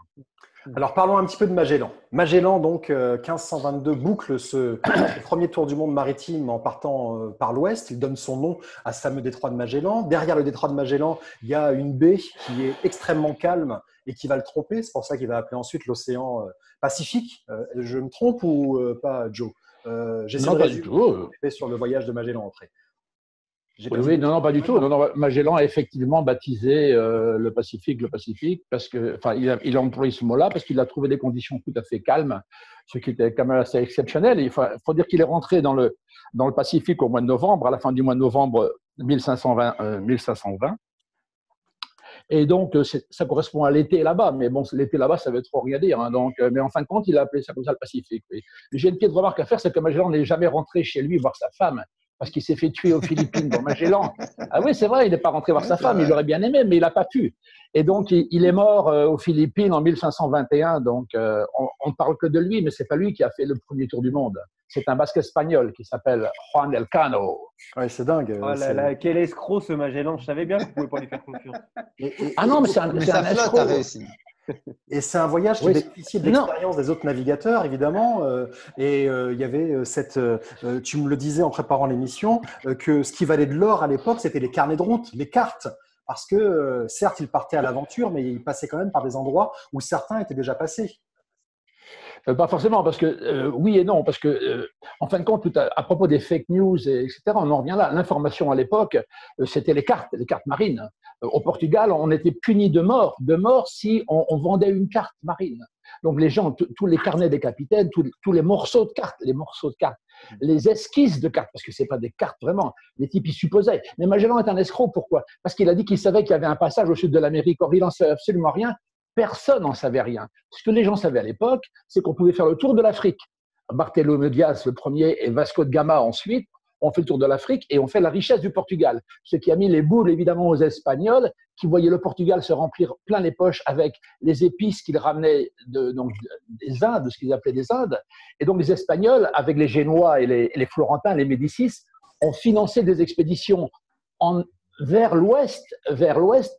[SPEAKER 1] Alors parlons un petit peu de Magellan. Magellan, donc 1522, boucle ce premier tour du monde maritime en partant par l'ouest. Il donne son nom à ce fameux détroit de Magellan. Derrière le détroit de Magellan, il y a une baie qui est extrêmement calme et qui va le tromper. C'est pour ça qu'il va appeler ensuite l'océan Pacifique. Je me trompe ou pas, Joe? J'essaie
[SPEAKER 2] Non,
[SPEAKER 1] de
[SPEAKER 2] pas du
[SPEAKER 1] résumer
[SPEAKER 2] tout.
[SPEAKER 1] sur le voyage de Magellan après.
[SPEAKER 2] Oui, non, pas du tout. Non, Magellan a effectivement baptisé le Pacifique, parce que, enfin, il a employé ce mot-là parce qu'il a trouvé des conditions tout à fait calmes, ce qui était quand même assez exceptionnel. Il faut dire qu'il est rentré dans le Pacifique au mois de novembre, à la fin du mois de novembre 1520. Et donc, ça correspond à l'été là-bas. Mais bon, l'été là-bas, ça veut trop rien dire. Hein, donc, mais en fin de compte, il a appelé ça comme ça le Pacifique. Oui. J'ai une petite remarque à faire, c'est que Magellan n'est jamais rentré chez lui voir sa femme, parce qu'il s'est fait tuer aux Philippines dans Magellan. Ah oui, c'est vrai, il n'est pas rentré voir sa femme, il aurait bien aimé, mais il n'a pas pu. Et donc, il est mort aux Philippines en 1521. Donc, on ne parle que de lui, mais ce n'est pas lui qui a fait le premier tour du monde. C'est un basque espagnol qui s'appelle Juan Elcano.
[SPEAKER 1] Ouais, c'est dingue.
[SPEAKER 6] Oh là là, quel escroc ce Magellan. Je savais bien qu'on ne pouvait pas lui faire confiance.
[SPEAKER 2] Ah non, mais c'est
[SPEAKER 3] Mais sa
[SPEAKER 2] un
[SPEAKER 3] flotte
[SPEAKER 2] escroc.
[SPEAKER 3] a réussi.
[SPEAKER 1] Et c'est un voyage qui
[SPEAKER 2] Oui,
[SPEAKER 1] bénéficie de
[SPEAKER 2] non.
[SPEAKER 1] l'expérience des autres navigateurs, évidemment. Et il y avait cette. Tu me le disais en préparant l'émission, que ce qui valait de l'or à l'époque, c'était les carnets de route, les cartes. Parce que certes, ils partaient à l'aventure, mais ils passaient quand même par des endroits où certains étaient déjà passés.
[SPEAKER 2] Pas forcément, parce que oui et non, parce que en fin de compte, à propos des fake news, etc., on en revient là. L'information à l'époque, c'était les cartes marines. Au Portugal, on était puni de mort si on vendait une carte marine. Donc les gens, tous les carnets des capitaines, tous les morceaux de cartes, les esquisses de cartes, parce que c'est pas des cartes vraiment, les types ils supposaient. Mais Magellan est un escroc, pourquoi? Parce qu'il a dit qu'il savait qu'il y avait un passage au sud de l'Amérique. Or, il n'en savait absolument rien. Personne n'en savait rien. Ce que les gens savaient à l'époque, c'est qu'on pouvait faire le tour de l'Afrique. Barthélemy Diaz, le premier, et Vasco de Gama ensuite, on fait le tour de l'Afrique et on fait la richesse du Portugal. Ce qui a mis les boules, évidemment, aux Espagnols, qui voyaient le Portugal se remplir plein les poches avec les épices qu'ils ramenaient des Indes, de ce qu'ils appelaient des Indes. Et donc, les Espagnols, avec les Génois et les Florentins, les Médicis, ont financé des expéditions vers l'ouest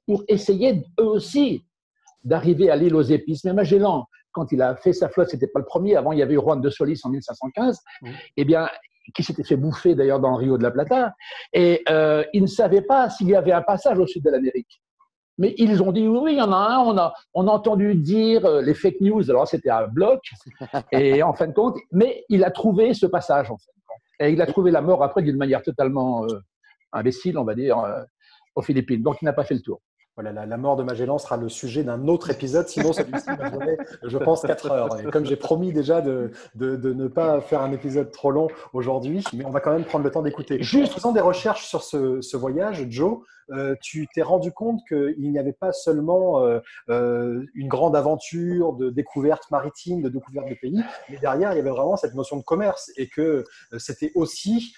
[SPEAKER 2] pour essayer, eux aussi, d'arriver à l'île aux épices. Mais Magellan, quand il a fait sa flotte, c'était pas le premier. Avant, il y avait eu Juan de Solis en 1515, eh bien, qui s'était fait bouffer d'ailleurs dans le Rio de la Plata. Et il ne savait pas s'il y avait un passage au sud de l'Amérique. Mais ils ont dit oui, il y en a un. On a entendu dire les fake news. Alors c'était un bloc. Et en fin de compte, mais il a trouvé ce passage en fait. Et il a trouvé la mort après d'une manière totalement imbécile, on va dire, aux Philippines. Donc il n'a pas fait le tour.
[SPEAKER 1] Voilà, la mort de Magellan sera le sujet d'un autre épisode, sinon celui-ci va durer, je pense, 4 heures. Et comme j'ai promis déjà de ne pas faire un épisode trop long aujourd'hui, mais on va quand même prendre le temps d'écouter. En faisant des recherches sur ce voyage, Joe, tu t'es rendu compte qu'il n'y avait pas seulement une grande aventure de découverte maritime, de découverte de pays, mais derrière, il y avait vraiment cette notion de commerce et que c'était aussi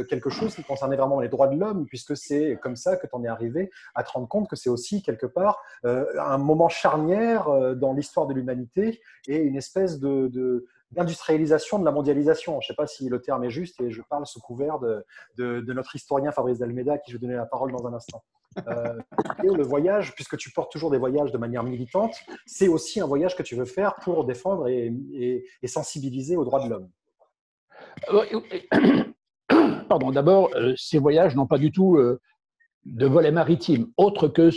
[SPEAKER 1] quelque chose qui concernait vraiment les droits de l'homme, puisque c'est comme ça que tu en es arrivé à te rendre compte que c'est aussi quelque part un moment charnière dans l'histoire de l'humanité et une espèce d'industrialisation de la mondialisation. Je ne sais pas si le terme est juste et je parle sous couvert de notre historien Fabrice d'Almeida à qui je vais donner la parole dans un instant. Et le voyage, puisque tu portes toujours des voyages de manière militante, c'est aussi un voyage que tu veux faire pour défendre et sensibiliser aux droits de l'homme.
[SPEAKER 2] Pardon, d'abord, ces voyages n'ont pas du tout de volet maritime, autre que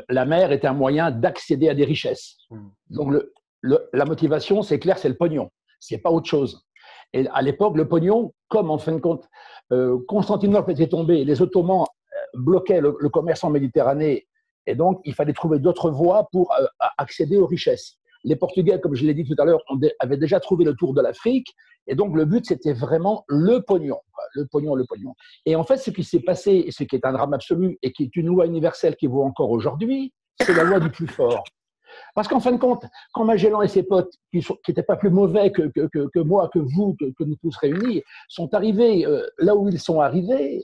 [SPEAKER 2] la mer est un moyen d'accéder à des richesses. Donc, la motivation, c'est clair, c'est le pognon. C'est pas autre chose. Et à l'époque, le pognon, comme en fin de compte, Constantinople était tombé, les Ottomans bloquaient le commerce en Méditerranée, et donc il fallait trouver d'autres voies pour accéder aux richesses. Les Portugais, comme je l'ai dit tout à l'heure, avaient déjà trouvé le tour de l'Afrique, et donc le but, c'était vraiment le pognon. Le pognon, le pognon. Et en fait, ce qui s'est passé, et ce qui est un drame absolu, et qui est une loi universelle qui vaut encore aujourd'hui, c'est la loi du plus fort. Parce qu'en fin de compte, quand Magellan et ses potes, qui n'étaient pas plus mauvais que moi, que vous, que nous tous réunis, sont arrivés là où ils sont arrivés,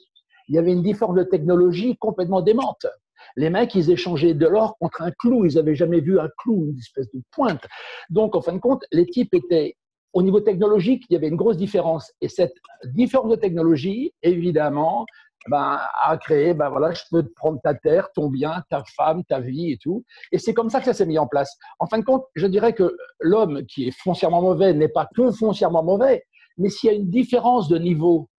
[SPEAKER 2] il y avait une différence de technologie complètement démente. Les mecs, ils échangeaient de l'or contre un clou. Ils n'avaient jamais vu un clou, une espèce de pointe. Donc, en fin de compte, les types étaient… Au niveau technologique, il y avait une grosse différence. Et cette différence de technologie, évidemment, a créé, voilà, je peux te prendre ta terre, ton bien, ta femme, ta vie et tout. Et c'est comme ça que ça s'est mis en place. En fin de compte, je dirais que l'homme qui est foncièrement mauvais n'est pas que foncièrement mauvais, mais s'il y a une différence de niveau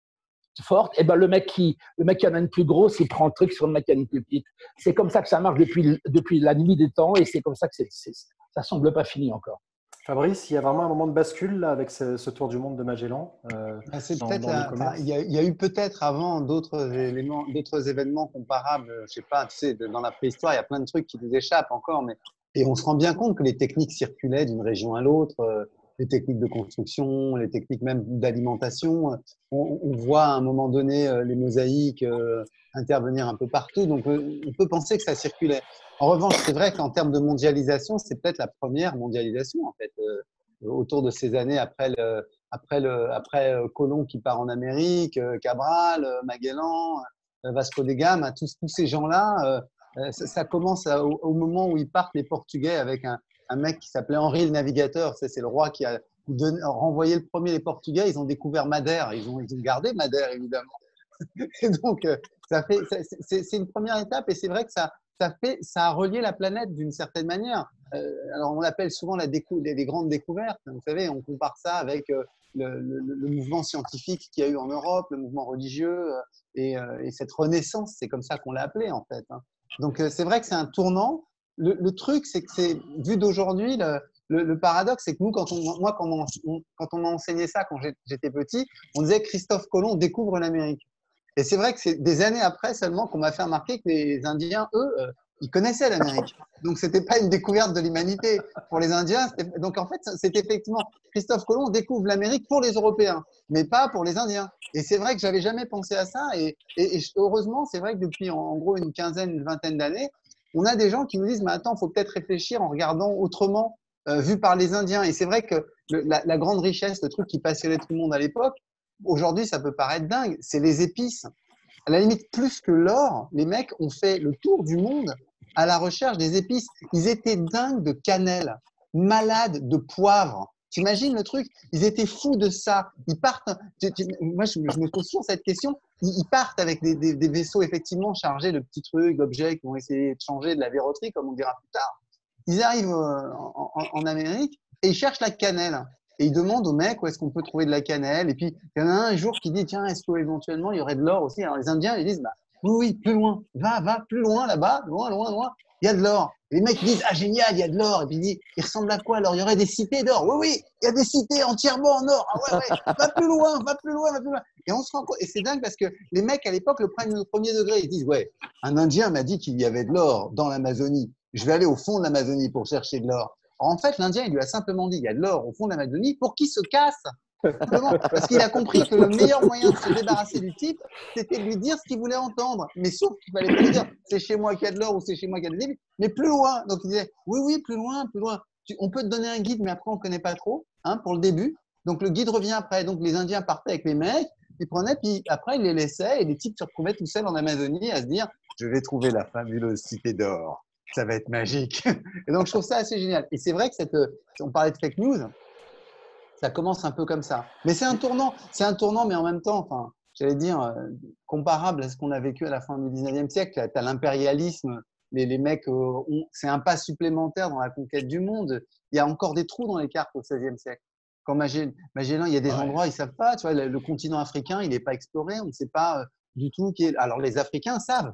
[SPEAKER 2] forte, le mec qui en a une plus grosse, il prend le truc sur le mec qui a une plus petite. C'est comme ça que ça marche depuis la nuit des temps et c'est comme ça que ça semble pas fini encore.
[SPEAKER 1] Fabrice, il y a vraiment un moment de bascule là, avec ce tour du monde de Magellan.
[SPEAKER 3] Il y a eu peut-être avant d'autres événements comparables. Je sais pas, tu sais, dans la préhistoire, il y a plein de trucs qui nous échappent encore, et on se rend bien compte que les techniques circulaient d'une région à l'autre, les techniques de construction, les techniques même d'alimentation. On voit à un moment donné les mosaïques intervenir un peu partout, donc on peut penser que ça circulait. En revanche, c'est vrai qu'en termes de mondialisation, c'est peut-être la première mondialisation en fait, autour de ces années après Colomb qui part en Amérique, Cabral, Magellan, Vasco de Gama, tous ces gens-là, ça commence au moment où ils partent les Portugais avec un mec qui s'appelait Henri le Navigateur. C'est le roi qui a renvoyé le premier les Portugais. Ils ont découvert Madère, ils ont gardé Madère évidemment. Et donc c'est une première étape et c'est vrai que ça a relié la planète d'une certaine manière. Alors on l'appelle souvent les grandes découvertes. Vous savez, on compare ça avec le mouvement scientifique qu'il y a eu en Europe, le mouvement religieux et cette renaissance, c'est comme ça qu'on l'a appelé en fait. Donc c'est vrai que c'est un tournant. Le truc, c'est que c'est vu d'aujourd'hui, le paradoxe, c'est que nous, quand on m'a enseigné ça quand j'étais petit, on disait que Christophe Colomb découvre l'Amérique. Et c'est vrai que c'est des années après seulement qu'on m'a fait remarquer que les Indiens, eux, ils connaissaient l'Amérique. Donc, c'était pas une découverte de l'humanité pour les Indiens. Donc, en fait, c'est effectivement Christophe Colomb découvre l'Amérique pour les Européens, mais pas pour les Indiens. Et c'est vrai que j'avais jamais pensé à ça. Et heureusement, c'est vrai que depuis en gros une vingtaine d'années, on a des gens qui nous disent, mais attends, faut peut-être réfléchir en regardant autrement, vu par les Indiens. Et c'est vrai que la grande richesse, le truc qui passionnait tout le monde à l'époque, aujourd'hui, ça peut paraître dingue, c'est les épices. À la limite, plus que l'or, les mecs ont fait le tour du monde à la recherche des épices. Ils étaient dingues de cannelle, malades de poivre. T'imagines le truc? Ils étaient fous de ça. Ils partent. Moi, je me pose toujours cette question. Ils partent avec des vaisseaux effectivement chargés de petits trucs, d'objets qui vont essayer de changer de la verroterie, comme on dira plus tard. Ils arrivent en Amérique et ils cherchent la cannelle. Et ils demandent aux mecs où est-ce qu'on peut trouver de la cannelle. Et puis, il y en a un jour qui dit, tiens, est-ce qu'éventuellement, il y aurait de l'or aussi? Alors, les Indiens, ils disent, oui, plus loin. Va plus loin là-bas, loin. il y a de l'or. Les mecs disent, ah génial, il y a de l'or. Et puis il dit, il ressemble à quoi alors? Il y aurait des cités d'or. Oui, oui, il y a des cités entièrement en or. Ah ouais, ouais, va plus loin, va plus loin, va plus loin. Et on se rend compte, et c'est dingue parce que les mecs à l'époque le prennent au premier degré. Ils disent, ouais, un Indien m'a dit qu'il y avait de l'or dans l'Amazonie. Je vais aller au fond de l'Amazonie pour chercher de l'or. En fait, l'Indien, il lui a simplement dit, il y a de l'or au fond de l'Amazonie pour qu'il se casse. Simplement, parce qu'il a compris que le meilleur moyen de se débarrasser du type, c'était de lui dire ce qu'il voulait entendre. Mais sauf qu'il fallait pas lui dire c'est chez moi qu'il y a de l'or ou c'est chez moi qu'il y a des livres, mais plus loin. Donc il disait oui, oui, plus loin, plus loin. On peut te donner un guide, mais après on ne connaît pas trop, hein, pour le début. Donc le guide revient après. Donc les Indiens partaient avec les mecs, ils prenaient, puis après ils les laissaient et les types se retrouvaient tout seuls en Amazonie à se dire je vais trouver la fabuleuse cité d'or. Ça va être magique. Et donc je trouve ça assez génial. Et c'est vrai que on parlait de fake news. Ça commence un peu comme ça. Mais c'est un tournant, mais en même temps, enfin, j'allais dire, comparable à ce qu'on a vécu à la fin du 19e siècle. Tu as l'impérialisme, les mecs, c'est un pas supplémentaire dans la conquête du monde. Il y a encore des trous dans les cartes au 16e siècle. Quand Magellan, il y a des endroits, ils ne savent pas. Tu vois, le continent africain, il n'est pas exploré. On ne sait pas du tout qui est. Alors, les Africains savent.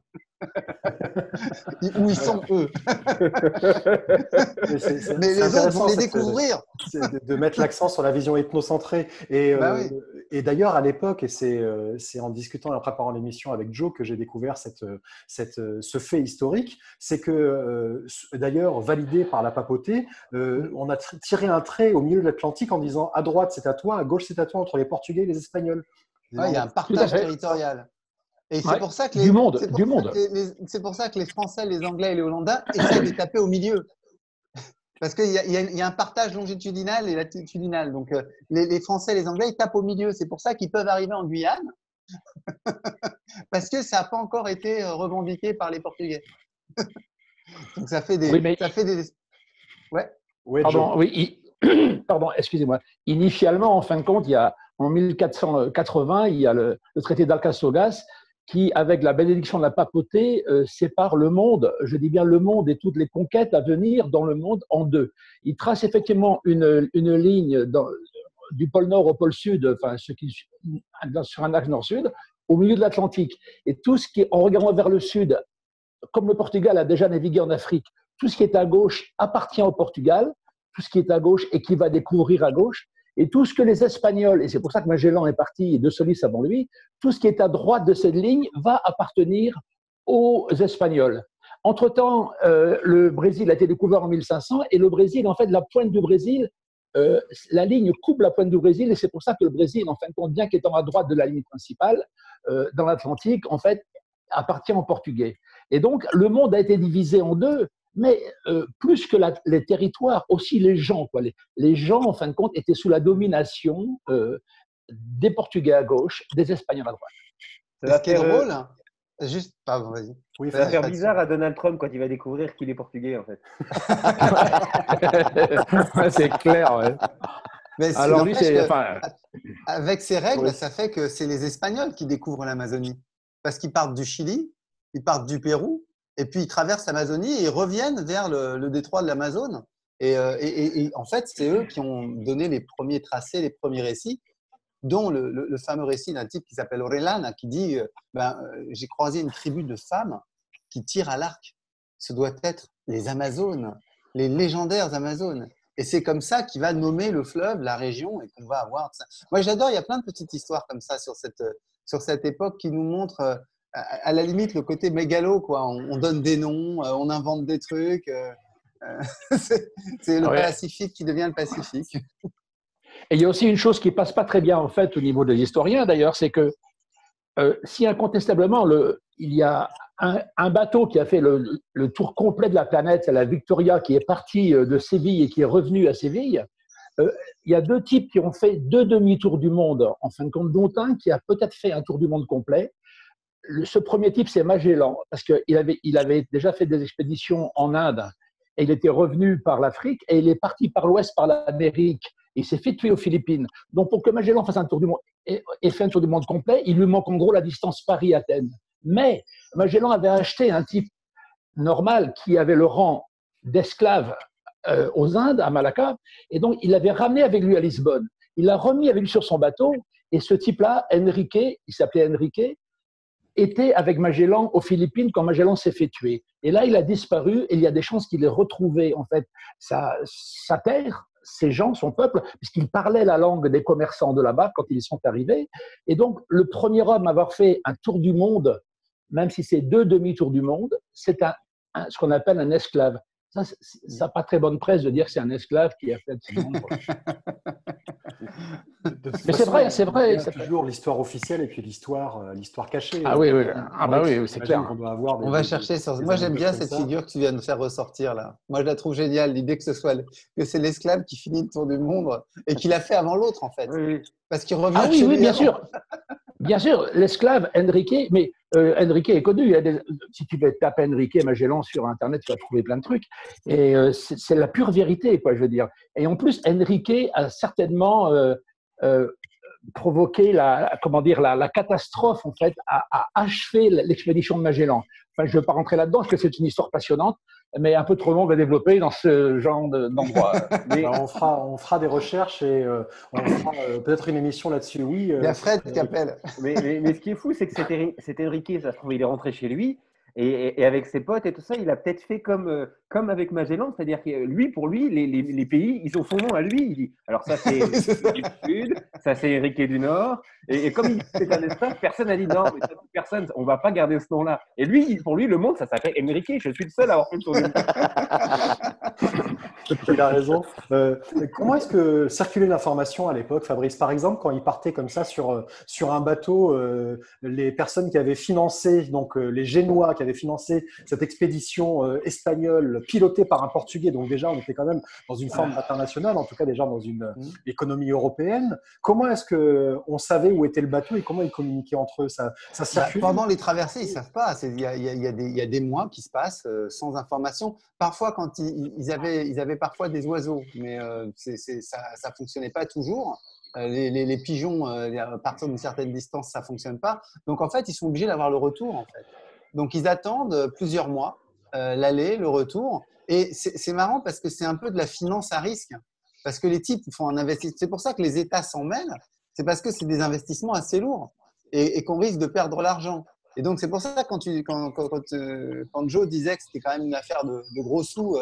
[SPEAKER 3] Où ils sont, eux. Mais les autres vont les découvrir.
[SPEAKER 1] De mettre l'accent sur la vision ethnocentrée. Et,
[SPEAKER 3] oui.
[SPEAKER 1] Et d'ailleurs, à l'époque, et c'est en discutant et en préparant l'émission avec Joe que j'ai découvert ce fait historique, c'est que, d'ailleurs, validé par la papauté, on a tiré un trait au milieu de l'Atlantique en disant à droite c'est à toi, à gauche c'est à toi, entre les Portugais et les Espagnols.
[SPEAKER 3] Ouais, il y a un partage territorial. Et c'est pour ça que c'est pour ça que les Français, les Anglais et les Hollandais essaient de taper au milieu. Parce qu'il y a un partage longitudinal et latitudinal. Donc, les Français et les Anglais, ils tapent au milieu. C'est pour ça qu'ils peuvent arriver en Guyane. Parce que ça n'a pas encore été revendiqué par les Portugais. Donc, ça fait des… Ouais.
[SPEAKER 2] Pardon, pardon, excusez-moi. Initialement, en fin de compte, en 1480, il y a le traité d'Alcaçogas qui, avec la bénédiction de la papauté, sépare le monde, je dis bien le monde et toutes les conquêtes à venir dans le monde en deux. Il trace effectivement une ligne du pôle Nord au pôle Sud, enfin, sur un axe Nord-Sud, au milieu de l'Atlantique. Et tout ce qui est, en regardant vers le Sud, comme le Portugal a déjà navigué en Afrique, tout ce qui est à gauche appartient au Portugal, tout ce qui est à gauche et qui va découvrir à gauche, et tout ce que les Espagnols, et c'est pour ça que Magellan est parti de Solis avant lui, tout ce qui est à droite de cette ligne va appartenir aux Espagnols. Entre-temps, le Brésil a été découvert en 1500, et le Brésil, en fait, la pointe du Brésil, la ligne coupe la pointe du Brésil, et c'est pour ça que le Brésil, en fin de compte, bien qu'étant à droite de la ligne principale, dans l'Atlantique, en fait, appartient aux Portugais. Et donc, le monde a été divisé en deux, mais plus que les territoires, aussi les gens. Quoi. Les gens, en fin de compte, étaient sous la domination des Portugais à gauche, des Espagnols à droite.
[SPEAKER 3] Ce qui est drôle, juste, pardon, vas-y.
[SPEAKER 6] Oui, ça va faire bizarre à Donald Trump quand il va découvrir qu'il est portugais, en fait.
[SPEAKER 2] C'est clair, ouais.
[SPEAKER 3] Mais alors lui, avec ces règles, ça fait que c'est les Espagnols qui découvrent l'Amazonie. Parce qu'ils partent du Chili, ils partent du Pérou, et puis ils traversent l'Amazonie et ils reviennent vers le détroit de l'Amazone. Et en fait, c'est eux qui ont donné les premiers tracés, les premiers récits, dont le fameux récit d'un type qui s'appelle Orellana, qui dit j'ai croisé une tribu de femmes qui tirent à l'arc. Ce doit être les Amazones, les légendaires Amazones. Et c'est comme ça qu'il va nommer le fleuve, la région, et qu'on va avoir ça. Moi, j'adore, il y a plein de petites histoires comme ça sur cette époque qui nous montrent, à la limite, le côté mégalo, quoi. On donne des noms, on invente des trucs. C'est le Pacifique qui devient le Pacifique.
[SPEAKER 2] Et il y a aussi une chose qui passe pas très bien, en fait, au niveau des historiens, d'ailleurs, c'est que si incontestablement, il y a un bateau qui a fait le tour complet de la planète, c'est la Victoria, qui est partie de Séville et qui est revenue à Séville, il y a deux types qui ont fait 2 demi-tours du monde, en fin de compte, dont un qui a peut-être fait un tour du monde complet. Ce premier type, c'est Magellan, parce qu'il avait déjà fait des expéditions en Inde, et il était revenu par l'Afrique, et il est parti par l'ouest, par l'Amérique. Il s'est fait tuer aux Philippines. Donc, pour que Magellan fasse un tour du monde et fait un tour du monde complet, il lui manque en gros la distance Paris-Athènes. Mais Magellan avait acheté un type normal qui avait le rang d'esclave aux Indes, à Malacca, et donc il l'avait ramené avec lui à Lisbonne. Il l'a remis avec lui sur son bateau, et ce type-là, Enrique, il s'appelait Enrique, était avec Magellan aux Philippines quand Magellan s'est fait tuer. Et là, il a disparu et il y a des chances qu'il ait retrouvé en fait sa terre, ses gens, son peuple, puisqu'il parlait la langue des commerçants de là-bas quand ils y sont arrivés. Et donc, le premier homme à avoir fait un tour du monde, même si c'est 2 demi-tours du monde, c'est ce qu'on appelle un esclave. Ça n'a pas très bonne presse de dire que c'est un esclave qui a fait ce nombre. Mais c'est vrai, c'est vrai.
[SPEAKER 1] Il y a toujours l'histoire officielle et puis l'histoire cachée.
[SPEAKER 2] Ah oui, oui. Ah bah oui, c'est clair.
[SPEAKER 1] On
[SPEAKER 3] va chercher sur. Moi, j'aime bien cette figure que tu viens de faire ressortir là. Moi, je la trouve géniale, l'idée que c'est l'esclave qui finit le tour du monde et qui l'a fait avant l'autre en fait.
[SPEAKER 6] Oui.
[SPEAKER 3] Parce qu'il revient.
[SPEAKER 2] Ah oui, oui, bien sûr. Bien sûr, l'esclave Enrique, mais Enrique est connu. Si tu tapes Enrique Magellan sur Internet, tu vas trouver plein de trucs. Et c'est la pure vérité, quoi, je veux dire. Et en plus, Enrique a certainement provoqué la catastrophe, en fait, a achevé l'expédition de Magellan. Enfin, je ne vais pas rentrer là-dedans, parce que c'est une histoire passionnante, mais un peu trop longue à développer dans ce genre d'endroit.
[SPEAKER 1] Mais on fera des recherches et on fera peut-être une émission là-dessus. Oui.
[SPEAKER 3] Il y a Fred qui appelle.
[SPEAKER 6] Mais ce qui est fou, c'est que cet Enrique, ça se trouve, il est rentré chez lui. Et avec ses potes et tout ça, il a peut-être fait comme avec Magellan, c'est-à-dire que pour lui, les pays, ils ont son nom à lui. Il dit, alors ça c'est Enrique du Sud, ça c'est Enrique du Nord. Et comme c'est un espace, personne n'a dit non, mais personne, on va pas garder ce nom-là. Et pour lui, le monde, ça s'appelle Enrique. Je suis le seul à avoir fait le tour du monde.
[SPEAKER 1] Il a raison. Comment est-ce que circulait l'information à l'époque, Fabrice? Par exemple, quand il partait comme ça sur un bateau, les personnes qui avaient financé, donc les Génois qui avaient financé cette expédition espagnole pilotée par un Portugais, donc déjà on était quand même dans une forme internationale, en tout cas déjà dans une économie européenne. Comment est-ce qu'on savait où était le bateau et comment ils communiquaient entre eux? Ça circulait?
[SPEAKER 3] Pendant les traversées, ils ne savent pas. Il y a des mois qui se passent sans information. Parfois, quand ils avaient parfois des oiseaux, mais ça ne fonctionnait pas toujours. Les pigeons, à partir d'une certaine distance, ça ne fonctionne pas. Donc, en fait, ils sont obligés d'avoir le retour. En fait. Donc, ils attendent plusieurs mois, l'aller, le retour. Et c'est marrant parce que c'est un peu de la finance à risque. Parce que les types font un investissement. C'est pour ça que les États s'en mêlent. C'est parce que c'est des investissements assez lourds et qu'on risque de perdre l'argent. Et donc, c'est pour ça que quand Joe disait que c'était quand même une affaire de gros sous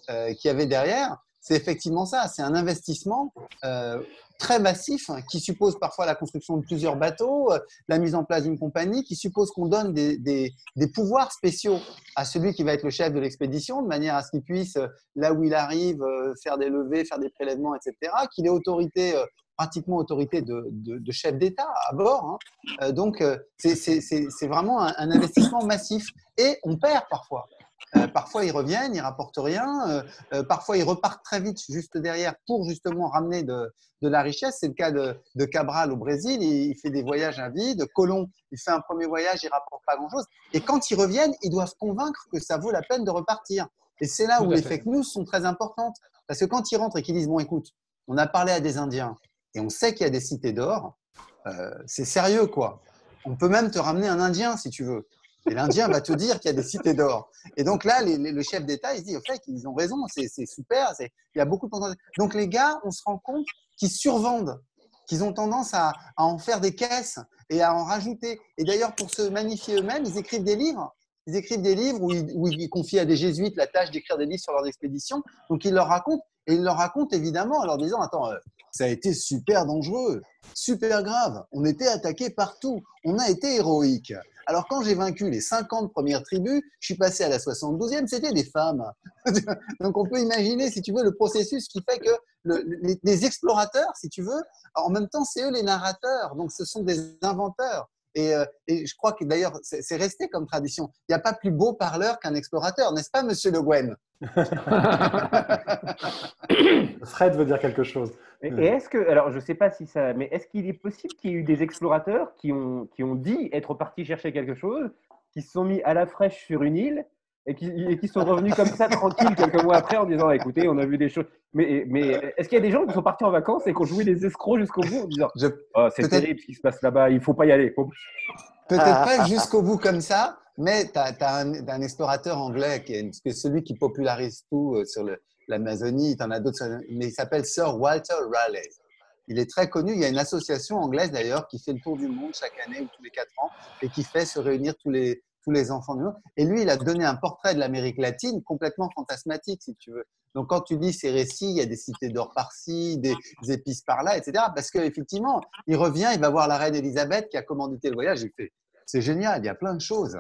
[SPEAKER 3] qu'il y avait derrière, c'est effectivement ça. C'est un investissement très massif qui suppose parfois la construction de plusieurs bateaux, la mise en place d'une compagnie, qui suppose qu'on donne des pouvoirs spéciaux à celui qui va être le chef de l'expédition, de manière à ce qu'il puisse, là où il arrive, faire des levées, faire des prélèvements, etc., qu'il ait pratiquement autorité de chef d'État à bord. Hein. Donc, c'est vraiment un investissement massif. Et on perd parfois. Parfois, ils reviennent, ils ne rapportent rien. Parfois, ils repartent très vite juste derrière pour justement ramener de la richesse. C'est le cas de Cabral au Brésil. Il fait des voyages à vide. Colomb, il fait un premier voyage, il ne rapporte pas grand-chose. Et quand ils reviennent, ils doivent convaincre que ça vaut la peine de repartir. Et c'est là où les fake news sont très importantes. Parce que quand ils rentrent et qu'ils disent « Bon, écoute, on a parlé à des Indiens et on sait qu'il y a des cités d'or, c'est sérieux, quoi. On peut même te ramener un Indien si tu veux. Et l'Indien va te dire qu'il y a des cités d'or. Et donc là, le chef d'État, il se dit, au fait, ils ont raison, c'est super, il y a beaucoup de potentiel. Donc les gars, on se rend compte qu'ils survendent, qu'ils ont tendance à en faire des caisses et à en rajouter. Et d'ailleurs, pour se magnifier eux-mêmes, ils écrivent des livres. Ils écrivent des livres où ils confient à des jésuites la tâche d'écrire des livres sur leurs expéditions. Donc ils leur racontent, et ils leur racontent évidemment en leur disant, attends, ça a été super dangereux, super grave. On était attaqués partout. On a été héroïques. Alors, quand j'ai vaincu les 50 premières tribus, je suis passé à la 72e, c'était des femmes. Donc, on peut imaginer, si tu veux, le processus qui fait que les explorateurs, si tu veux, en même temps, c'est eux les narrateurs. Donc, ce sont des inventeurs. Et je crois que d'ailleurs, c'est resté comme tradition. Il n'y a pas plus beau parleur qu'un explorateur, n'est-ce pas, Monsieur Le Guen?
[SPEAKER 1] Fred veut dire quelque chose.
[SPEAKER 6] Et est-ce que, alors je ne sais pas si ça, mais est-ce qu'il est possible qu'il y ait eu des explorateurs qui ont dit être partis chercher quelque chose, qui se sont mis à la fraîche sur une île et qui sont revenus comme ça tranquilles quelques mois après en disant écoutez, on a vu des choses. Mais est-ce qu'il y a des gens qui sont partis en vacances et qui ont joué les escrocs jusqu'au bout en disant oh, c'est terrible ce qui se passe là-bas, il ne faut pas y aller.
[SPEAKER 3] Peut-être pas jusqu'au bout comme ça, mais tu as un explorateur anglais qui est celui qui popularise tout sur l'Amazonie, tu en as d'autres, mais il s'appelle Sir Walter Raleigh. Il est très connu. Il y a une association anglaise d'ailleurs qui fait le tour du monde chaque année ou tous les 4 ans et qui fait se réunir tous tous les enfants du monde. Et lui, il a donné un portrait de l'Amérique latine complètement fantasmatique, si tu veux. Donc, quand tu lis ces récits, il y a des cités d'or par-ci, des épices par-là, etc. Parce qu'effectivement, il revient, il va voir la reine Elisabeth qui a commandité le voyage. Il fait, c'est génial, il y a plein de choses.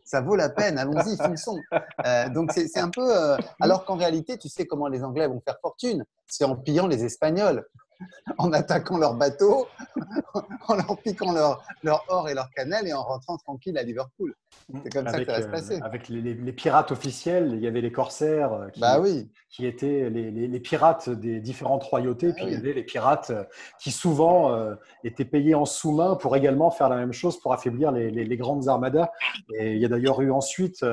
[SPEAKER 3] Ça vaut la peine, allons-y, fonçons. Donc, c'est un peu… alors qu'en réalité, tu sais comment les Anglais vont faire fortune. C'est en pillant les Espagnols, en attaquant leurs bateaux, en leur piquant leur or et leur cannelle et en rentrant tranquille à Liverpool. C'est comme ça que ça va se passer.
[SPEAKER 1] Avec les pirates officiels, il y avait les corsaires
[SPEAKER 3] Bah oui.
[SPEAKER 1] qui étaient les pirates des différentes royautés, puis il y
[SPEAKER 3] oui.
[SPEAKER 1] avait les pirates qui souvent étaient payés en sous-main pour également faire la même chose pour affaiblir les grandes armadas. Et il y a d'ailleurs eu ensuite,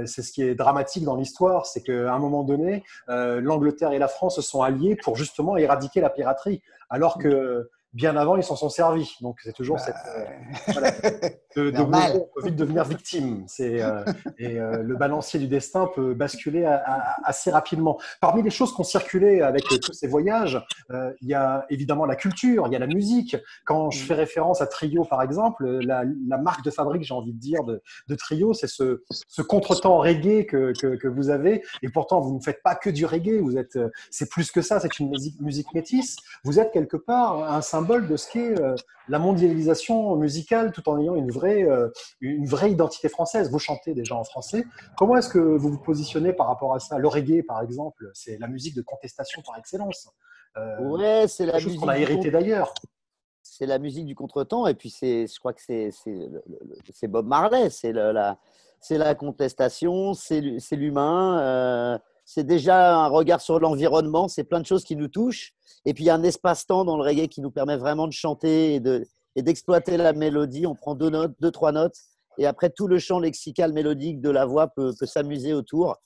[SPEAKER 1] c'est ce qui est dramatique dans l'histoire, c'est qu'à un moment donné, l'Angleterre et la France se sont alliés pour justement éradiquer la piraterie, alors que bien avant, ils s'en sont servis. Donc, c'est toujours cette… voilà, de
[SPEAKER 3] Normal.
[SPEAKER 1] on peut vite devenir victime. Le balancier du destin peut basculer assez rapidement. Parmi les choses qui ont circulé avec tous ces voyages, il y a évidemment la culture, il y a la musique. Quand je fais référence à Trio, par exemple, la marque de fabrique, j'ai envie de dire, de Trio, c'est ce contretemps reggae que vous avez. Et pourtant, vous ne faites pas que du reggae. C'est plus que ça. C'est une musique métisse. Vous êtes quelque part un symbole de ce qu'est la mondialisation musicale, tout en ayant une vraie identité française. Vous chantez déjà en français. Comment est-ce que vous vous positionnez par rapport à ça? Le reggae, par exemple, c'est la musique de contestation par excellence.
[SPEAKER 5] Ouais, c'est la
[SPEAKER 1] quelque chose
[SPEAKER 5] musique
[SPEAKER 1] qu'on a hérité d'ailleurs.
[SPEAKER 5] C'est la musique du contretemps. Et puis, je crois que c'est Bob Marley. C'est la contestation, c'est l'humain. C'est déjà un regard sur l'environnement. C'est plein de choses qui nous touchent. Et puis, il y a un espace-temps dans le reggae qui nous permet vraiment de chanter et d'exploiter la mélodie. On prend deux, trois notes. Et après, tout le champ lexical mélodique de la voix peut s'amuser autour.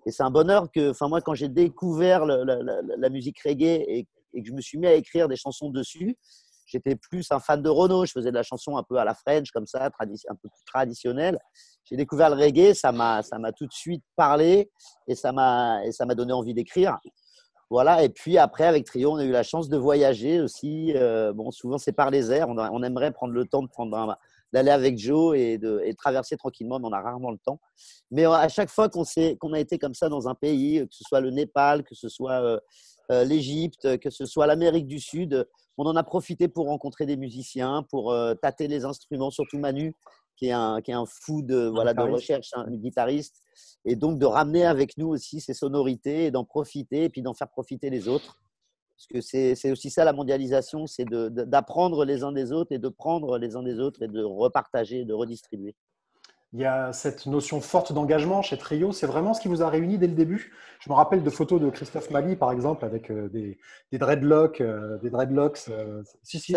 [SPEAKER 5] Et c'est un bonheur que, moi, quand j'ai découvert la musique reggae et que je me suis mis à écrire des chansons dessus, j'étais plus un fan de Renaud. Je faisais de la chanson un peu à la French, comme ça, un peu plus traditionnelle. J'ai découvert le reggae, ça m'a tout de suite parlé et ça m'a donné envie d'écrire. Voilà. Et puis après, avec Trio, on a eu la chance de voyager aussi. Souvent, c'est par les airs. On aimerait prendre le temps d'aller avec Joe et de traverser tranquillement, mais on a rarement le temps. Mais à chaque fois qu'on a été comme ça dans un pays, que ce soit le Népal, que ce soit l'Égypte, que ce soit l'Amérique du Sud, on en a profité pour rencontrer des musiciens, pour tâter les instruments, surtout Manu, qui est un fou de recherche, un guitariste, et donc de ramener avec nous aussi ces sonorités et d'en profiter et puis d'en faire profiter les autres. Parce que c'est aussi ça la mondialisation, c'est d'apprendre les uns des autres et de prendre les uns des autres et de repartager, de redistribuer.
[SPEAKER 1] Il y a cette notion forte d'engagement chez Trio. C'est vraiment ce qui vous a réuni dès le début. Je me rappelle de photos de Christophe Mali, par exemple, avec des dreadlocks.
[SPEAKER 5] Ça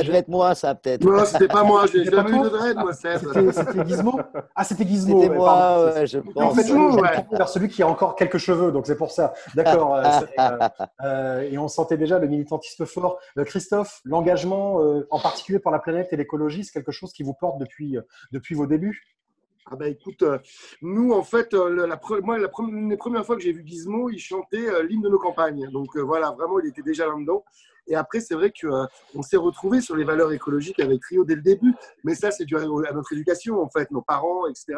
[SPEAKER 5] devait être moi, ça, peut-être.
[SPEAKER 4] Non, c'était pas moi. J'ai
[SPEAKER 1] C'était pas
[SPEAKER 4] jamais eu
[SPEAKER 1] toi
[SPEAKER 4] de dread, moi, Seb.
[SPEAKER 1] C'était Gizmo. Ah, c'était Gizmo.
[SPEAKER 5] C'était moi, ouais, je
[SPEAKER 1] En
[SPEAKER 5] pense.
[SPEAKER 1] fait,
[SPEAKER 4] Gizmo,
[SPEAKER 1] je
[SPEAKER 4] ouais.
[SPEAKER 1] me vers celui qui a encore quelques cheveux, donc c'est pour ça. D'accord. Et on sentait déjà le militantisme fort. Christophe, l'engagement, en particulier pour la planète et l'écologie, c'est quelque chose qui vous porte depuis vos débuts?
[SPEAKER 4] Ah bah écoute, nous en fait, les premières fois que j'ai vu Gizmo, il chantait l'hymne de nos campagnes. Donc voilà, vraiment, il était déjà là-dedans. Et après, c'est vrai qu'on s'est retrouvés sur les valeurs écologiques avec Trio dès le début. Mais ça, c'est dû à notre éducation, en fait, nos parents, etc.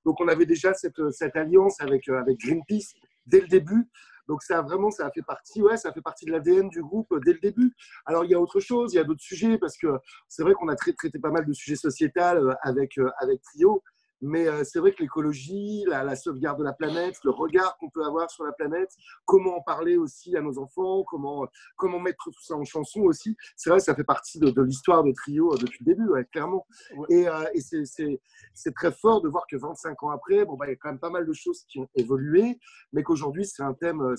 [SPEAKER 4] Donc on avait déjà cette alliance avec Greenpeace dès le début. Donc ça a fait partie, ça fait partie de l'ADN du groupe dès le début. Alors il y a autre chose, il y a d'autres sujets, parce que c'est vrai qu'on a traité pas mal de sujets sociétals avec Trio. Mais c'est vrai que l'écologie, la sauvegarde de la planète, le regard qu'on peut avoir sur la planète, comment en parler aussi à nos enfants, comment mettre tout ça en chanson aussi, c'est vrai que ça fait partie de l'histoire de Trio depuis le début, clairement. Et c'est très fort de voir que 25 ans après, il y a quand même pas mal de choses qui ont évolué, mais qu'aujourd'hui, c'est un thème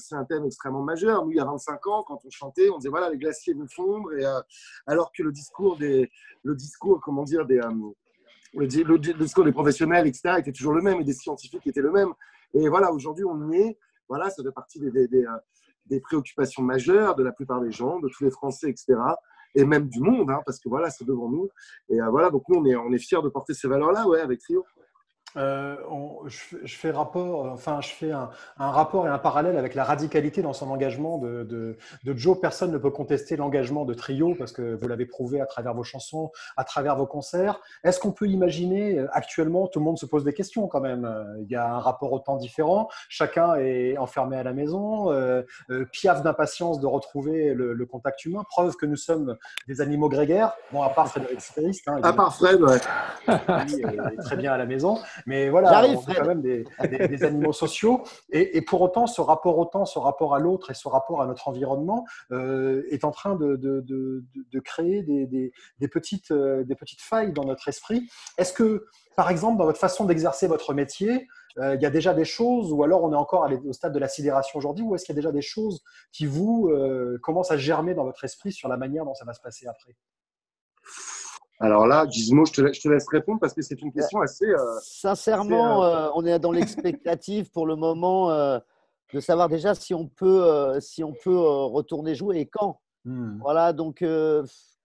[SPEAKER 4] extrêmement majeur. Nous, il y a 25 ans, quand on chantait, on disait voilà, les glaciers vont fondre, alors que le discours des professionnels, etc., était toujours le même et des scientifiques étaient le même. Et voilà, aujourd'hui, on y est. Voilà, ça fait partie des préoccupations majeures de la plupart des gens, de tous les Français, etc., et même du monde, parce que voilà, c'est devant nous. Et voilà, donc nous, on est fiers de porter ces valeurs-là, avec Trio.
[SPEAKER 1] Je fais rapport, enfin, je fais un rapport et un parallèle avec la radicalité dans son engagement de Joe. Personne ne peut contester l'engagement de Trio parce que vous l'avez prouvé à travers vos chansons, à travers vos concerts. Est-ce qu'on peut imaginer, actuellement, tout le monde se pose des questions quand même. Il y a un rapport au temps différent. Chacun est enfermé à la maison, piaffe d'impatience de retrouver le contact humain. Preuve que nous sommes des animaux grégaires. Bon, à part Frédéric Spériste, hein,
[SPEAKER 4] À part Fred, ouais.
[SPEAKER 1] lui est très bien à la maison. Mais voilà,
[SPEAKER 5] J'arrive,
[SPEAKER 1] on est
[SPEAKER 5] Fred.
[SPEAKER 1] quand même des animaux sociaux. Et pour autant, ce rapport au temps, ce rapport à l'autre et ce rapport à notre environnement est en train de créer des petites failles dans notre esprit. Est-ce que, par exemple, dans votre façon d'exercer votre métier, il y a déjà des choses, ou alors on est encore au stade de la sidération aujourd'hui, ou est-ce qu'il y a déjà des choses qui vous commencent à germer dans votre esprit sur la manière dont ça va se passer après?
[SPEAKER 4] Alors là, Gizmo, je te laisse répondre parce que c'est une question assez…
[SPEAKER 5] Sincèrement, on est dans l'expectative pour le moment de savoir déjà si on peut retourner jouer et quand. Voilà, donc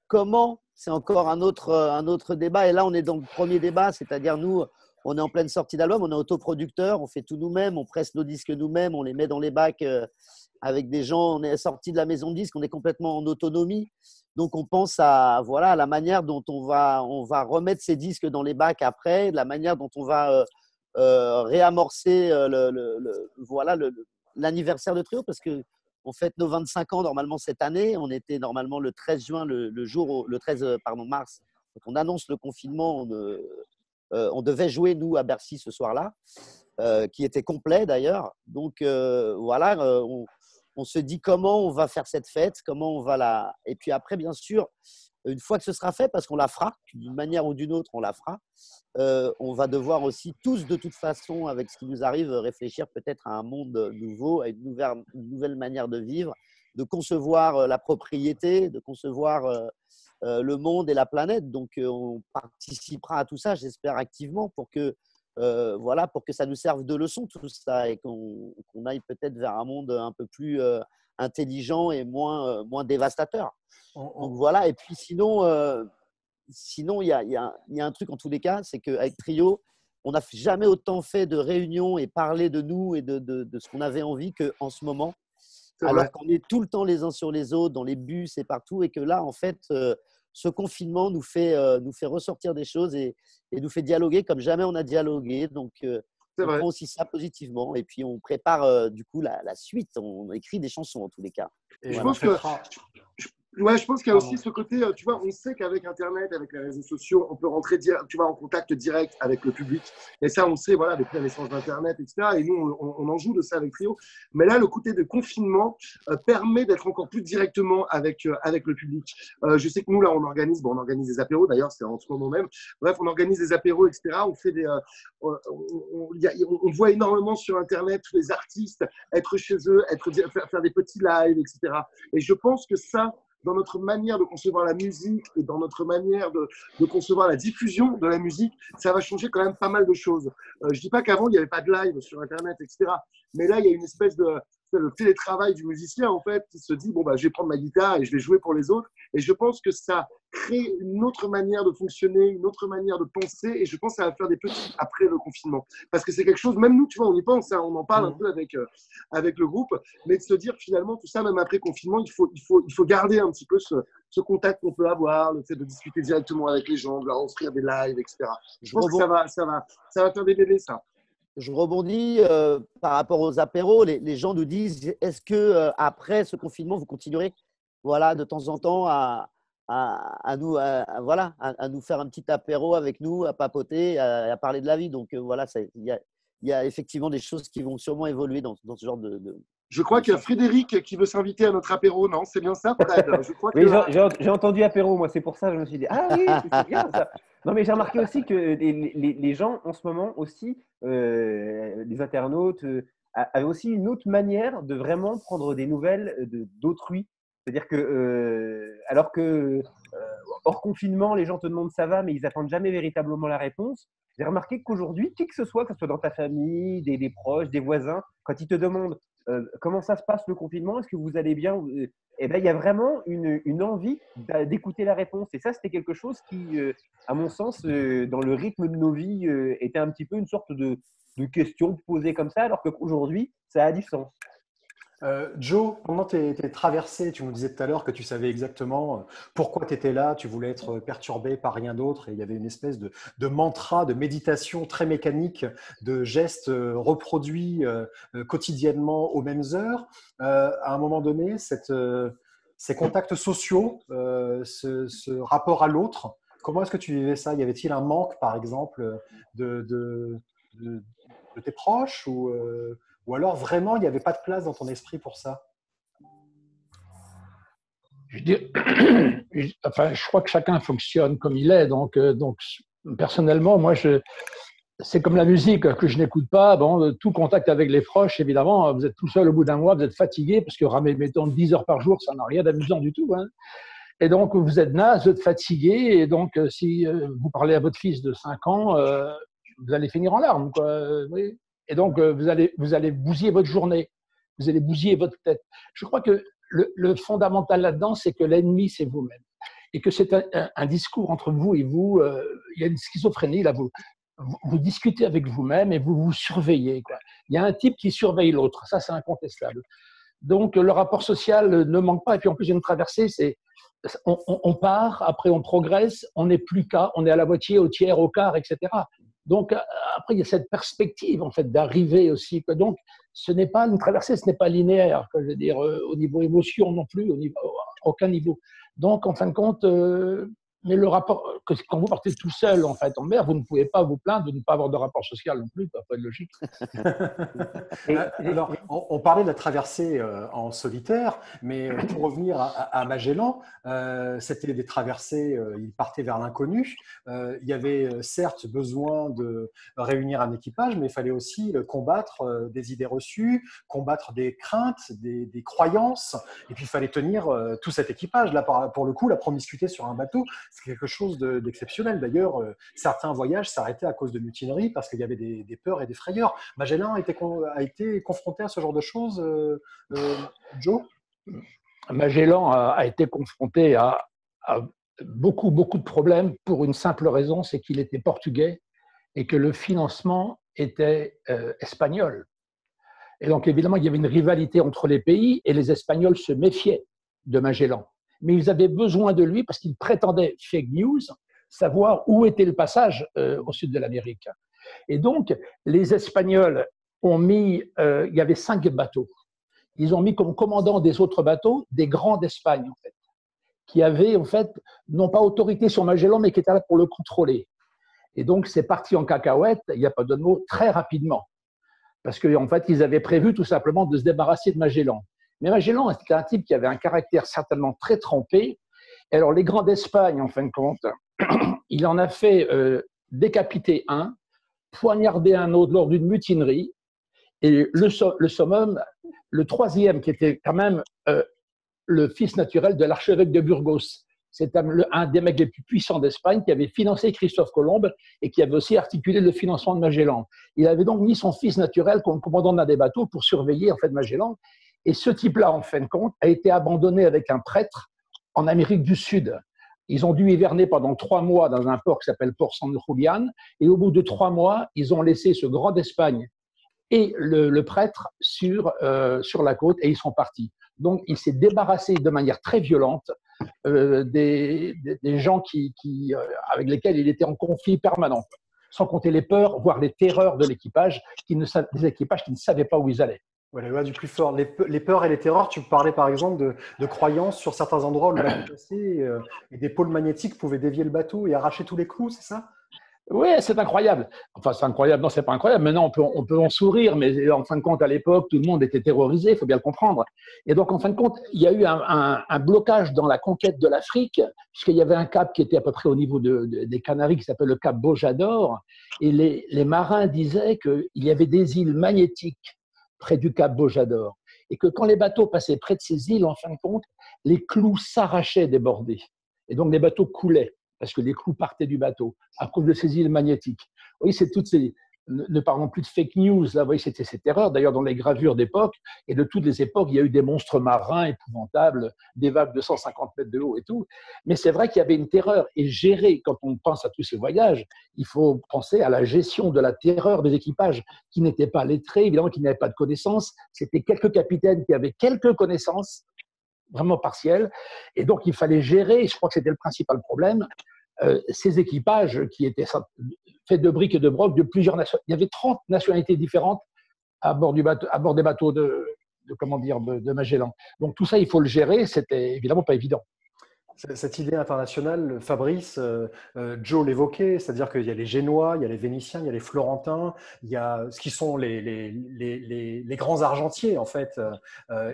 [SPEAKER 5] comment, c'est encore un autre débat. Et là, on est dans le premier débat, c'est-à-dire nous, on est en pleine sortie d'album, on est autoproducteur, on fait tout nous-mêmes, on presse nos disques nous-mêmes, on les met dans les bacs avec des gens, on est sorti de la maison de disques, on est complètement en autonomie. Donc, on pense à la manière dont on va remettre ces disques dans les bacs après, la manière dont on va réamorcer l'anniversaire de Trio, parce que on fête nos 25 ans normalement cette année. On était normalement le 13 juin, le 13 mars. Quand on annonce le confinement, on devait jouer, nous, à Bercy ce soir-là, qui était complet d'ailleurs. Donc, on se dit comment on va faire cette fête, comment on va la… Et puis après, bien sûr, une fois que ce sera fait, parce qu'on la fera, d'une manière ou d'une autre, on la fera, on va devoir aussi tous, de toute façon, avec ce qui nous arrive, réfléchir peut-être à un monde nouveau, à une nouvelle manière de vivre, de concevoir la propriété, de concevoir le monde et la planète. Donc, on participera à tout ça, j'espère, activement pour que ça nous serve de leçon tout ça et qu'on aille peut-être vers un monde un peu plus intelligent et moins dévastateur. Donc voilà, et puis sinon, il y a un truc en tous les cas, c'est qu'avec Trio, on n'a jamais autant fait de réunions et parlé de nous et de ce qu'on avait envie qu'en ce moment. Alors qu'on est tout le temps les uns sur les autres, dans les bus et partout, et que là, en fait, ce confinement nous fait ressortir des choses et nous fait dialoguer comme jamais on a dialogué. Donc, on prend aussi ça positivement. Et puis, on prépare du coup la suite. On écrit des chansons en tous les cas.
[SPEAKER 1] Et
[SPEAKER 4] je
[SPEAKER 1] voilà.
[SPEAKER 4] pense que… Ouais, je pense qu'il y a aussi ce côté, tu vois, on sait qu'avec Internet, avec les réseaux sociaux, on peut rentrer, tu vois, en contact direct avec le public. Et ça, on le sait, voilà, depuis l'essence d'Internet, etc. Et nous, on en joue de ça avec Trio. Mais là, le côté de confinement permet d'être encore plus directement avec le public. Je sais que nous, là, on organise des apéros, d'ailleurs, c'est en ce moment même. Bref, on organise des apéros, etc. On fait on voit énormément sur Internet tous les artistes être chez eux, faire des petits lives, etc. Et je pense que ça, dans notre manière de concevoir la musique et dans notre manière de concevoir la diffusion de la musique, ça va changer quand même pas mal de choses. Je ne dis pas qu'avant, il n'y avait pas de live sur Internet, etc. Mais là, il y a une espèce de télétravail du musicien, en fait, qui se dit, bon, bah, je vais prendre ma guitare et je vais jouer pour les autres. Et je pense que ça crée une autre manière de fonctionner, une autre manière de penser. Et je pense que ça va faire des petits après le confinement. Parce que c'est quelque chose, même nous, tu vois, on y pense, hein, on en parle un peu avec le groupe, mais de se dire finalement, tout ça, même après confinement, il faut garder un petit peu ce contact qu'on peut avoir, le fait de discuter directement avec les gens, de leur offrir des lives, etc. Je pense que ça va faire des bébés, ça.
[SPEAKER 5] Je rebondis par rapport aux apéros. Les gens nous disent, est-ce que après ce confinement, vous continuerez, voilà, de temps en temps à nous faire un petit apéro avec nous, à papoter, à parler de la vie. Donc voilà, il y a effectivement des choses qui vont sûrement évoluer dans ce genre de…
[SPEAKER 4] Je crois qu'il y a Frédéric qui veut s'inviter à notre apéro, non? C'est bien ça, Fred? Je crois
[SPEAKER 6] Oui, j'ai entendu apéro, moi, c'est pour ça que je me suis dit, ah oui, c'est bien ça. Non, mais j'ai remarqué aussi que les gens, en ce moment aussi, les internautes, avaient aussi une autre manière de vraiment prendre des nouvelles d'autrui. C'est-à-dire que, alors que hors confinement, les gens te demandent ça va, mais ils n'attendent jamais véritablement la réponse. J'ai remarqué qu'aujourd'hui, qui que ce soit dans ta famille, des proches, des voisins, quand ils te demandent comment ça se passe le confinement? Est-ce que vous allez bien? Eh ben, il y a vraiment une envie d'écouter la réponse. Et ça, c'était quelque chose qui, à mon sens, dans le rythme de nos vies, était un petit peu une sorte de question posée comme ça, alors qu'aujourd'hui, ça a du sens.
[SPEAKER 1] Joe, pendant tes traversées, tu nous disais tout à l'heure que tu savais exactement pourquoi tu étais là, tu voulais être perturbé par rien d'autre, et il y avait une espèce de mantra, de méditation très mécanique, de gestes reproduits quotidiennement aux mêmes heures. À un moment donné, ces contacts sociaux, ce rapport à l'autre, comment est-ce que tu vivais ça? Y avait-il un manque, par exemple, de, de tes proches ou alors vraiment il n'y avait pas de place dans ton esprit pour ça?
[SPEAKER 2] Enfin, je crois que chacun fonctionne comme il est. Donc personnellement, moi, c'est comme la musique que je n'écoute pas. Bon, tout contact avec les proches, évidemment, vous êtes tout seul au bout d'un mois, vous êtes fatigué parce que ramer, mettons, 10 heures par jour, ça n'a rien d'amusant du tout, hein. Et donc, vous êtes naze, vous êtes fatigué. Et donc, si vous parlez à votre fils de 5 ans, vous allez finir en larmes, quoi. Oui. Et donc, vous allez bousiller votre journée. Vous allez bousiller votre tête. Je crois que le fondamental là-dedans, c'est que l'ennemi, c'est vous-même. Et que c'est un discours entre vous et vous. Il y a une schizophrénie, là. Vous discutez avec vous-même et vous vous surveillez, quoi. Il y a un type qui surveille l'autre. Ça, c'est incontestable. Donc, le rapport social ne manque pas. Et puis, en plus, il y a une traversée, on part, après on progresse, on n'est plus qu'à, on est à la moitié, au tiers, au quart, etc. Donc, après, il y a cette perspective, en fait, d'arriver aussi. Donc, ce n'est pas une traversée, ce n'est pas linéaire, je veux dire, au niveau émotion non plus, à aucun niveau. Donc, en fin de compte, mais le rapport, quand vous partez tout seul, en fait, en mer, vous ne pouvez pas vous plaindre de ne pas avoir de rapport social non plus, ça n'a pas de logique.
[SPEAKER 1] Alors, on parlait de la traversée en solitaire, mais pour revenir à Magellan, c'était des traversées, il partait vers l'inconnu. Il y avait certes besoin de réunir un équipage, mais il fallait aussi combattre des idées reçues, combattre des craintes, des croyances, et puis il fallait tenir tout cet équipage. Là, pour le coup, la promiscuité sur un bateau, c'est quelque chose d'exceptionnel. D'ailleurs, certains voyages s'arrêtaient à cause de mutineries parce qu'il y avait des peurs et des frayeurs. Magellan a été confronté à ce genre de choses, Joe?
[SPEAKER 2] Magellan a été confronté à beaucoup, beaucoup de problèmes pour une simple raison, c'est qu'il était portugais et que le financement était espagnol. Et donc, évidemment, il y avait une rivalité entre les pays et les Espagnols se méfiaient de Magellan. Mais ils avaient besoin de lui parce qu'ils prétendaient, fake news, savoir où était le passage au sud de l'Amérique. Et donc, les Espagnols ont mis, il y avait 5 bateaux. Ils ont mis comme commandant des autres bateaux des grands d'Espagne, en fait, qui avaient, en fait, non pas autorité sur Magellan, mais qui étaient là pour le contrôler. Et donc, c'est parti en cacahuète, il n'y a pas de mots, très rapidement. Parce qu'en fait, ils avaient prévu tout simplement de se débarrasser de Magellan. Mais Magellan, c'était un type qui avait un caractère certainement très trempé. Et alors, les grands d'Espagne, en fin de compte, il en a fait décapiter un, poignarder un autre lors d'une mutinerie. Et le summum, le troisième, qui était quand même le fils naturel de l'archevêque de Burgos. C'est un des mecs les plus puissants d'Espagne qui avait financé Christophe Colomb et qui avait aussi articulé le financement de Magellan. Il avait donc mis son fils naturel comme commandant d'un des bateaux pour surveiller en fait Magellan. Et ce type-là, en fin de compte, a été abandonné avec un prêtre en Amérique du Sud. Ils ont dû hiverner pendant 3 mois dans un port qui s'appelle Port San Julián. Et au bout de 3 mois, ils ont laissé ce grand d'Espagne et le prêtre sur la côte et ils sont partis. Donc, il s'est débarrassé de manière très violente des gens avec lesquels il était en conflit permanent, sans compter les peurs, voire les terreurs de l'équipage, des équipages qui ne savaient pas où ils allaient.
[SPEAKER 1] Ouais, la loi du plus fort. Les peurs et les terreurs, tu parlais par exemple de croyances sur certains endroits où le bateau passait et des pôles magnétiques pouvaient dévier le bateau et arracher tous les clous, c'est ça?
[SPEAKER 2] Oui, c'est incroyable. Enfin, c'est incroyable. Non, c'est pas incroyable. Maintenant, on peut en sourire, mais en fin de compte, à l'époque, tout le monde était terrorisé, il faut bien le comprendre. Et donc, en fin de compte, il y a eu un blocage dans la conquête de l'Afrique, puisqu'il y avait un cap qui était à peu près au niveau des Canaries, qui s'appelle le cap Bojador. Et les marins disaient qu'il y avait des îles magnétiques près du cap Bojador. Et que quand les bateaux passaient près de ces îles, en fin de compte, les clous s'arrachaient des bordées. Et donc, les bateaux coulaient, parce que les clous partaient du bateau à cause de ces îles magnétiques. Oui, c'est toutes ces ne parlons plus de fake news, là, vous voyez, c'était cette erreur. D'ailleurs, dans les gravures d'époque, et de toutes les époques, il y a eu des monstres marins épouvantables, des vagues de 150 mètres de haut et tout. Mais c'est vrai qu'il y avait une terreur. Et gérer, quand on pense à tous ces voyages, il faut penser à la gestion de la terreur des équipages qui n'étaient pas lettrés, évidemment, qui n'avaient pas de connaissances. C'était quelques capitaines qui avaient quelques connaissances, vraiment partielles. Et donc, il fallait gérer, je crois que c'était le principal problème, ces équipages qui étaient faits de briques et de broc de plusieurs nationalités. Il y avait 30 nationalités différentes à bord des bateaux de Magellan. Donc tout ça, il faut le gérer. C'était évidemment pas évident.
[SPEAKER 1] Cette idée internationale, Fabrice, Joe l'évoquait, c'est-à-dire qu'il y a les Génois, il y a les Vénitiens, il y a les Florentins, il y a ce qui sont les grands argentiers, en fait,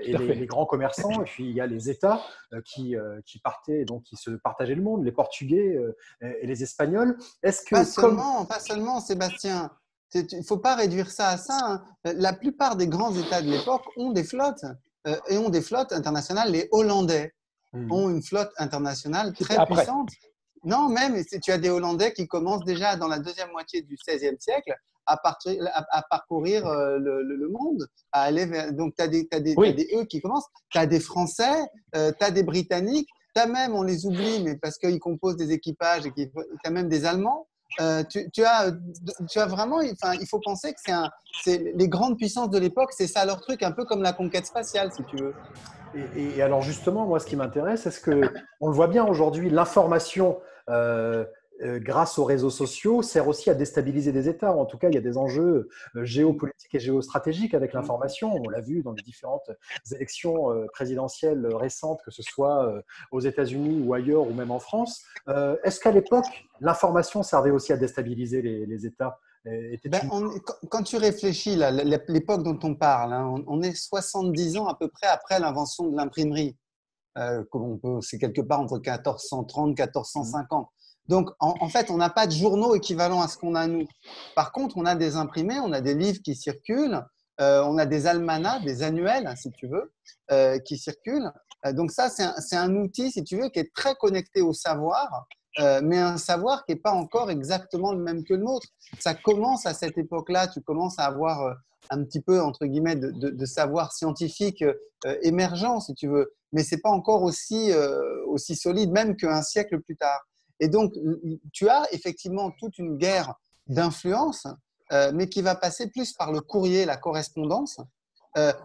[SPEAKER 1] et les grands commerçants, et puis il y a les États qui partaient, donc qui se partageaient le monde, les Portugais et les Espagnols. Est-ce que,
[SPEAKER 3] pas seulement, Sébastien. Il ne faut pas réduire ça à ça. Hein. La plupart des grands États de l'époque ont des flottes, et ont des flottes internationales. Les Hollandais ont une flotte internationale très puissante. Non, même, tu as des Hollandais qui commencent déjà dans la deuxième moitié du XVIe siècle à parcourir le monde, à aller vers… Donc, tu as des eux qui commencent. Tu as des Français, tu as des Britanniques, tu as même, on les oublie, mais parce qu'ils composent des équipages, et tu as même des Allemands. Tu as vraiment… Enfin, il faut penser que c'est les grandes puissances de l'époque, c'est ça leur truc, un peu comme la conquête spatiale, si tu veux.
[SPEAKER 1] Et alors justement, moi, ce qui m'intéresse, est-ce que on le voit bien aujourd'hui, l'information grâce aux réseaux sociaux sert aussi à déstabiliser des États. En tout cas, il y a des enjeux géopolitiques et géostratégiques avec l'information. On l'a vu dans les différentes élections présidentielles récentes, que ce soit aux États-Unis ou ailleurs, ou même en France. Est-ce qu'à l'époque, l'information servait aussi à déstabiliser les États?
[SPEAKER 3] Quand tu réfléchis, l'époque dont on parle, hein, on est 70 ans à peu près après l'invention de l'imprimerie. C'est quelque part entre 1430 et 1450. Donc, en fait, on n'a pas de journaux équivalents à ce qu'on a nous. Par contre, on a des imprimés, on a des livres qui circulent, on a des almanachs, des annuels, si tu veux, qui circulent. Donc ça, c'est un outil, si tu veux, qui est très connecté au savoir, mais un savoir qui n'est pas encore exactement le même que le nôtre. Ça commence à cette époque-là, tu commences à avoir un petit peu, entre guillemets, de savoir scientifique émergent, si tu veux, mais ce n'est pas encore aussi solide, même qu'un siècle plus tard. Et donc, tu as effectivement toute une guerre d'influence, mais qui va passer plus par le courrier, la correspondance.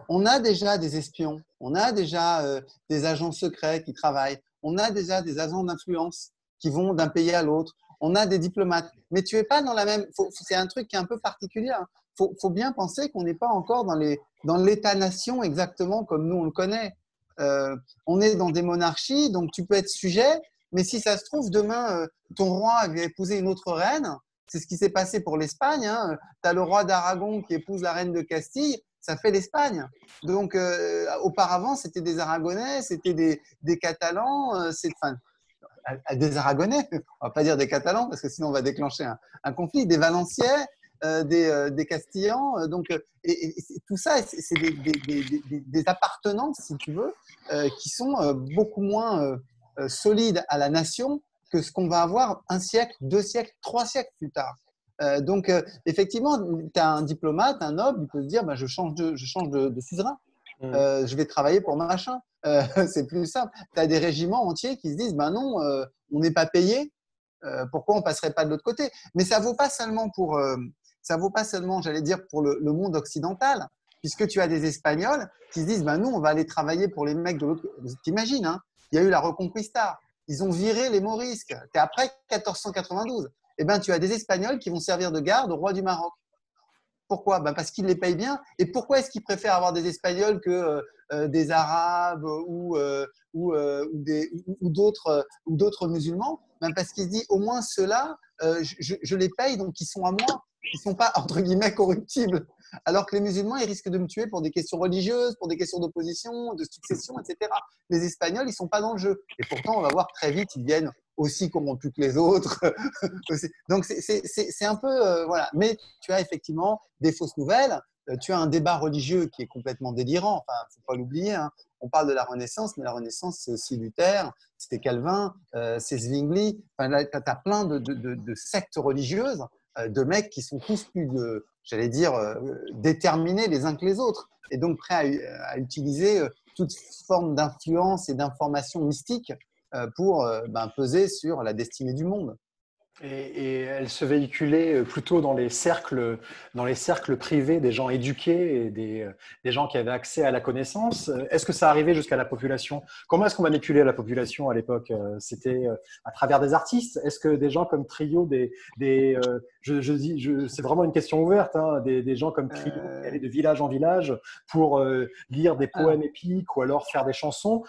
[SPEAKER 3] On a déjà des espions, on a déjà des agents secrets qui travaillent, on a déjà des agents d'influence qui vont d'un pays à l'autre, on a des diplomates. Mais tu n'es pas dans la même… C'est un truc qui est un peu particulier. Il faut bien penser qu'on n'est pas encore dans l'État-nation exactement comme nous on le connaît. On est dans des monarchies, donc tu peux être sujet, mais si ça se trouve, demain, ton roi va épouser une autre reine. C'est ce qui s'est passé pour l'Espagne. Hein. Tu as le roi d'Aragon qui épouse la reine de Castille, ça fait l'Espagne. Donc, auparavant, c'était des Aragonais, c'était des Catalans, des Aragonais, on ne va pas dire des Catalans, parce que sinon on va déclencher un conflit, des Valenciais, des Castillans. Donc, et tout ça, c'est des appartenances, si tu veux, qui sont beaucoup moins… solide à la nation que ce qu'on va avoir un siècle, 2 siècles, 3 siècles plus tard. Donc, effectivement, tu as un diplomate, un noble, il peut se dire je change de suzerain. Je vais travailler pour machin. C'est plus simple. Tu as des régiments entiers qui se disent non, on n'est pas payé. Pourquoi on ne passerait pas de l'autre côté? Mais ça ne vaut pas seulement j'allais dire, pour le monde occidental, puisque tu as des Espagnols qui se disent nous, on va aller travailler pour les mecs de l'autre côté. T'imagines, hein? Il y a eu la Reconquista. Ils ont viré les Morisques. C'est après 1492. Tu as des Espagnols qui vont servir de garde au roi du Maroc. Pourquoi? Parce qu'ils les payent bien. Et pourquoi est-ce qu'ils préfèrent avoir des Espagnols que des Arabes ou d'autres musulmans? Parce qu'ils se disent, au moins ceux-là, je les paye, donc ils sont à moi. Ils ne sont pas, entre guillemets, corruptibles. Alors que les musulmans, ils risquent de me tuer pour des questions religieuses, pour des questions d'opposition, de succession, etc. Les Espagnols, ils ne sont pas dans le jeu. Et pourtant, on va voir très vite, ils viennent aussi corrompus que les autres. Donc, c'est un peu… voilà. Mais tu as effectivement des fausses nouvelles. Tu as un débat religieux qui est complètement délirant. Enfin, il ne faut pas l'oublier. Hein. On parle de la Renaissance, mais la Renaissance, c'est aussi Luther, c'était Calvin, c'est Zwingli. Enfin, là, tu as plein de sectes religieuses de mecs qui sont tous plus, j'allais dire, déterminés les uns que les autres, et donc prêts à utiliser toute forme d'influence et d'information mystique pour peser sur la destinée du monde.
[SPEAKER 1] Et elle se véhiculait plutôt dans les cercles privés des gens éduqués et des gens qui avaient accès à la connaissance. Est-ce que ça arrivait jusqu'à la population? Comment est-ce qu'on manipulait la population à l'époque? C'était à travers des artistes? Est-ce que des gens comme Trio, c'est vraiment une question ouverte, hein, des gens comme Trio qui allaient de village en village pour lire des poèmes épiques ou alors faire des chansons,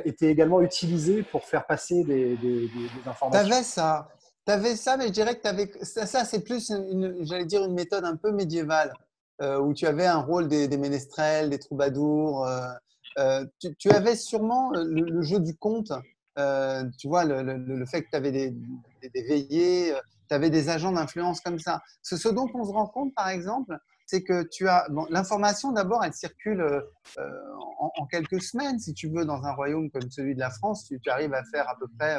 [SPEAKER 1] étaient également utilisés pour faire passer des informations?
[SPEAKER 3] T'avais ça, mais je dirais que ça c'est plus j'allais dire une méthode un peu médiévale, où tu avais un rôle des ménestrels, des troubadours. Tu avais sûrement le jeu du conte, tu vois, le fait que tu avais des veillées, tu avais des agents d'influence comme ça. Ce dont on se rend compte, par exemple, c'est que l'information, d'abord, elle circule en quelques semaines. Si tu veux, dans un royaume comme celui de la France, tu arrives à faire à peu près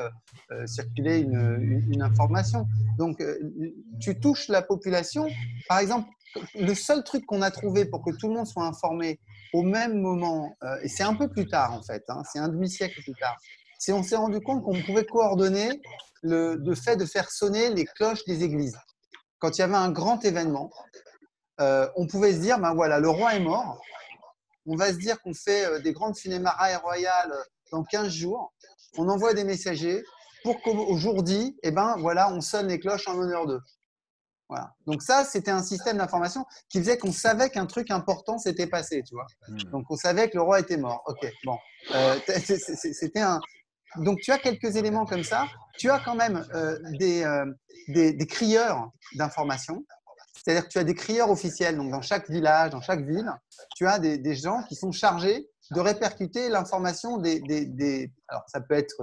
[SPEAKER 3] circuler une information. Donc, tu touches la population. Par exemple, le seul truc qu'on a trouvé pour que tout le monde soit informé au même moment, et c'est un peu plus tard en fait, hein, c'est un demi-siècle plus tard, on s'est rendu compte qu'on pouvait coordonner le fait de faire sonner les cloches des églises. Quand il y avait un grand événement, on pouvait se dire, ben voilà, le roi est mort, on va se dire qu'on fait des grandes funérailles royales dans 15 jours, on envoie des messagers pour qu'au jour dit, voilà, on sonne les cloches en honneur d'eux. Voilà. Donc ça, c'était un système d'information qui faisait qu'on savait qu'un truc important s'était passé, tu vois. Donc on savait que le roi était mort. Ok, bon. Donc tu as quelques éléments comme ça. Tu as quand même des crieurs d'information. C'est-à-dire que tu as des crieurs officiels, donc dans chaque village, dans chaque ville, tu as des gens qui sont chargés de répercuter l'information alors ça peut être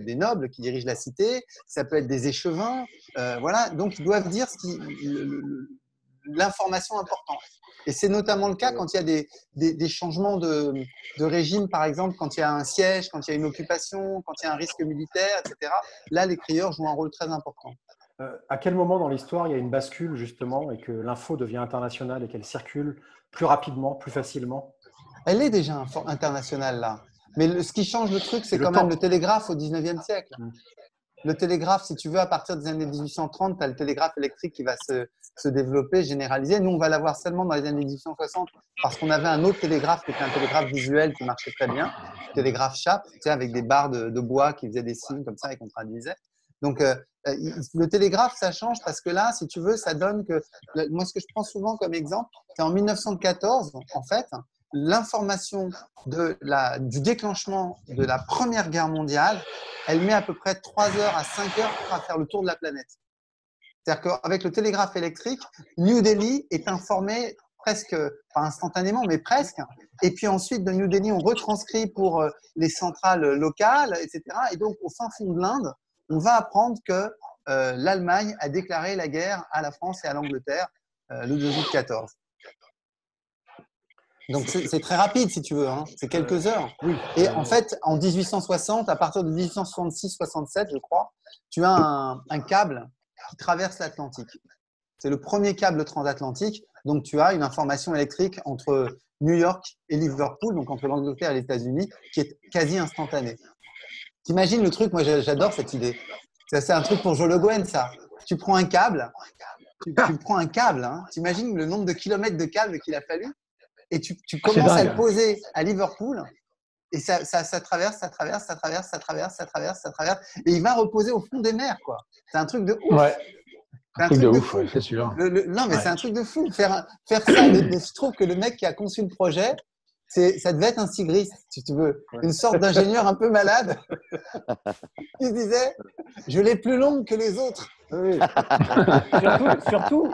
[SPEAKER 3] des nobles qui dirigent la cité, ça peut être des échevins, voilà, donc ils doivent dire l'information importante. Et c'est notamment le cas quand il y a des changements de régime, par exemple, quand il y a un siège, quand il y a une occupation, quand il y a un risque militaire, etc. Là, les crieurs jouent un rôle très important.
[SPEAKER 1] À quel moment dans l'histoire il y a une bascule justement et que l'info devient internationale et qu'elle circule plus rapidement, plus facilement?
[SPEAKER 3] Elle est déjà internationale là. Mais ce qui change le truc, c'est quand même le télégraphe au 19e siècle. Le télégraphe, si tu veux, à partir des années 1830, tu as le télégraphe électrique qui va se développer, généraliser. Nous, on va l'avoir seulement dans les années 1860 parce qu'on avait un autre télégraphe qui était un télégraphe visuel qui marchait très bien, le télégraphe Chappe, tu sais, avec des barres de bois qui faisaient des signes comme ça et qu'on traduisait. Donc, le télégraphe, ça change parce que là, si tu veux, ça donne que… Moi, ce que je prends souvent comme exemple, c'est en 1914, en fait, l'information du déclenchement de la Première Guerre mondiale, elle met à peu près 3 heures à 5 heures à faire le tour de la planète. C'est-à-dire qu'avec le télégraphe électrique, New Delhi est informé presque, pas instantanément, mais presque. Et puis ensuite, de New Delhi, on retranscrit pour les centrales locales, etc. Et donc, au fin fond de l'Inde, on va apprendre que l'Allemagne a déclaré la guerre à la France et à l'Angleterre le 2 août 14. Donc, c'est très rapide, si tu veux, hein. C'est quelques heures.
[SPEAKER 1] Oui.
[SPEAKER 3] Et en fait, en 1860, à partir de 1866-67, je crois, tu as un câble qui traverse l'Atlantique. C'est le premier câble transatlantique. Donc, tu as une information électrique entre New York et Liverpool, donc entre l'Angleterre et les États-Unis, qui est quasi instantanée. T'imagines le truc, moi j'adore cette idée. C'est un truc pour Joe Le Guen, ça. Tu prends un câble, hein. T'imagines le nombre de kilomètres de câble qu'il a fallu et tu commences à le poser à Liverpool et ça traverse, et il va reposer au fond des mers, quoi. C'est un truc de ouf.
[SPEAKER 2] Ouais. Un truc de ouf, ouais, c'est sûr.
[SPEAKER 3] Non, mais c'est un truc de fou. Faire ça, je trouve que le mec qui a conçu le projet, ça devait être un sigriste, si tu veux. Une sorte d'ingénieur un peu malade. Il se disait, je l'ai plus longue que les autres.
[SPEAKER 6] Oui. surtout,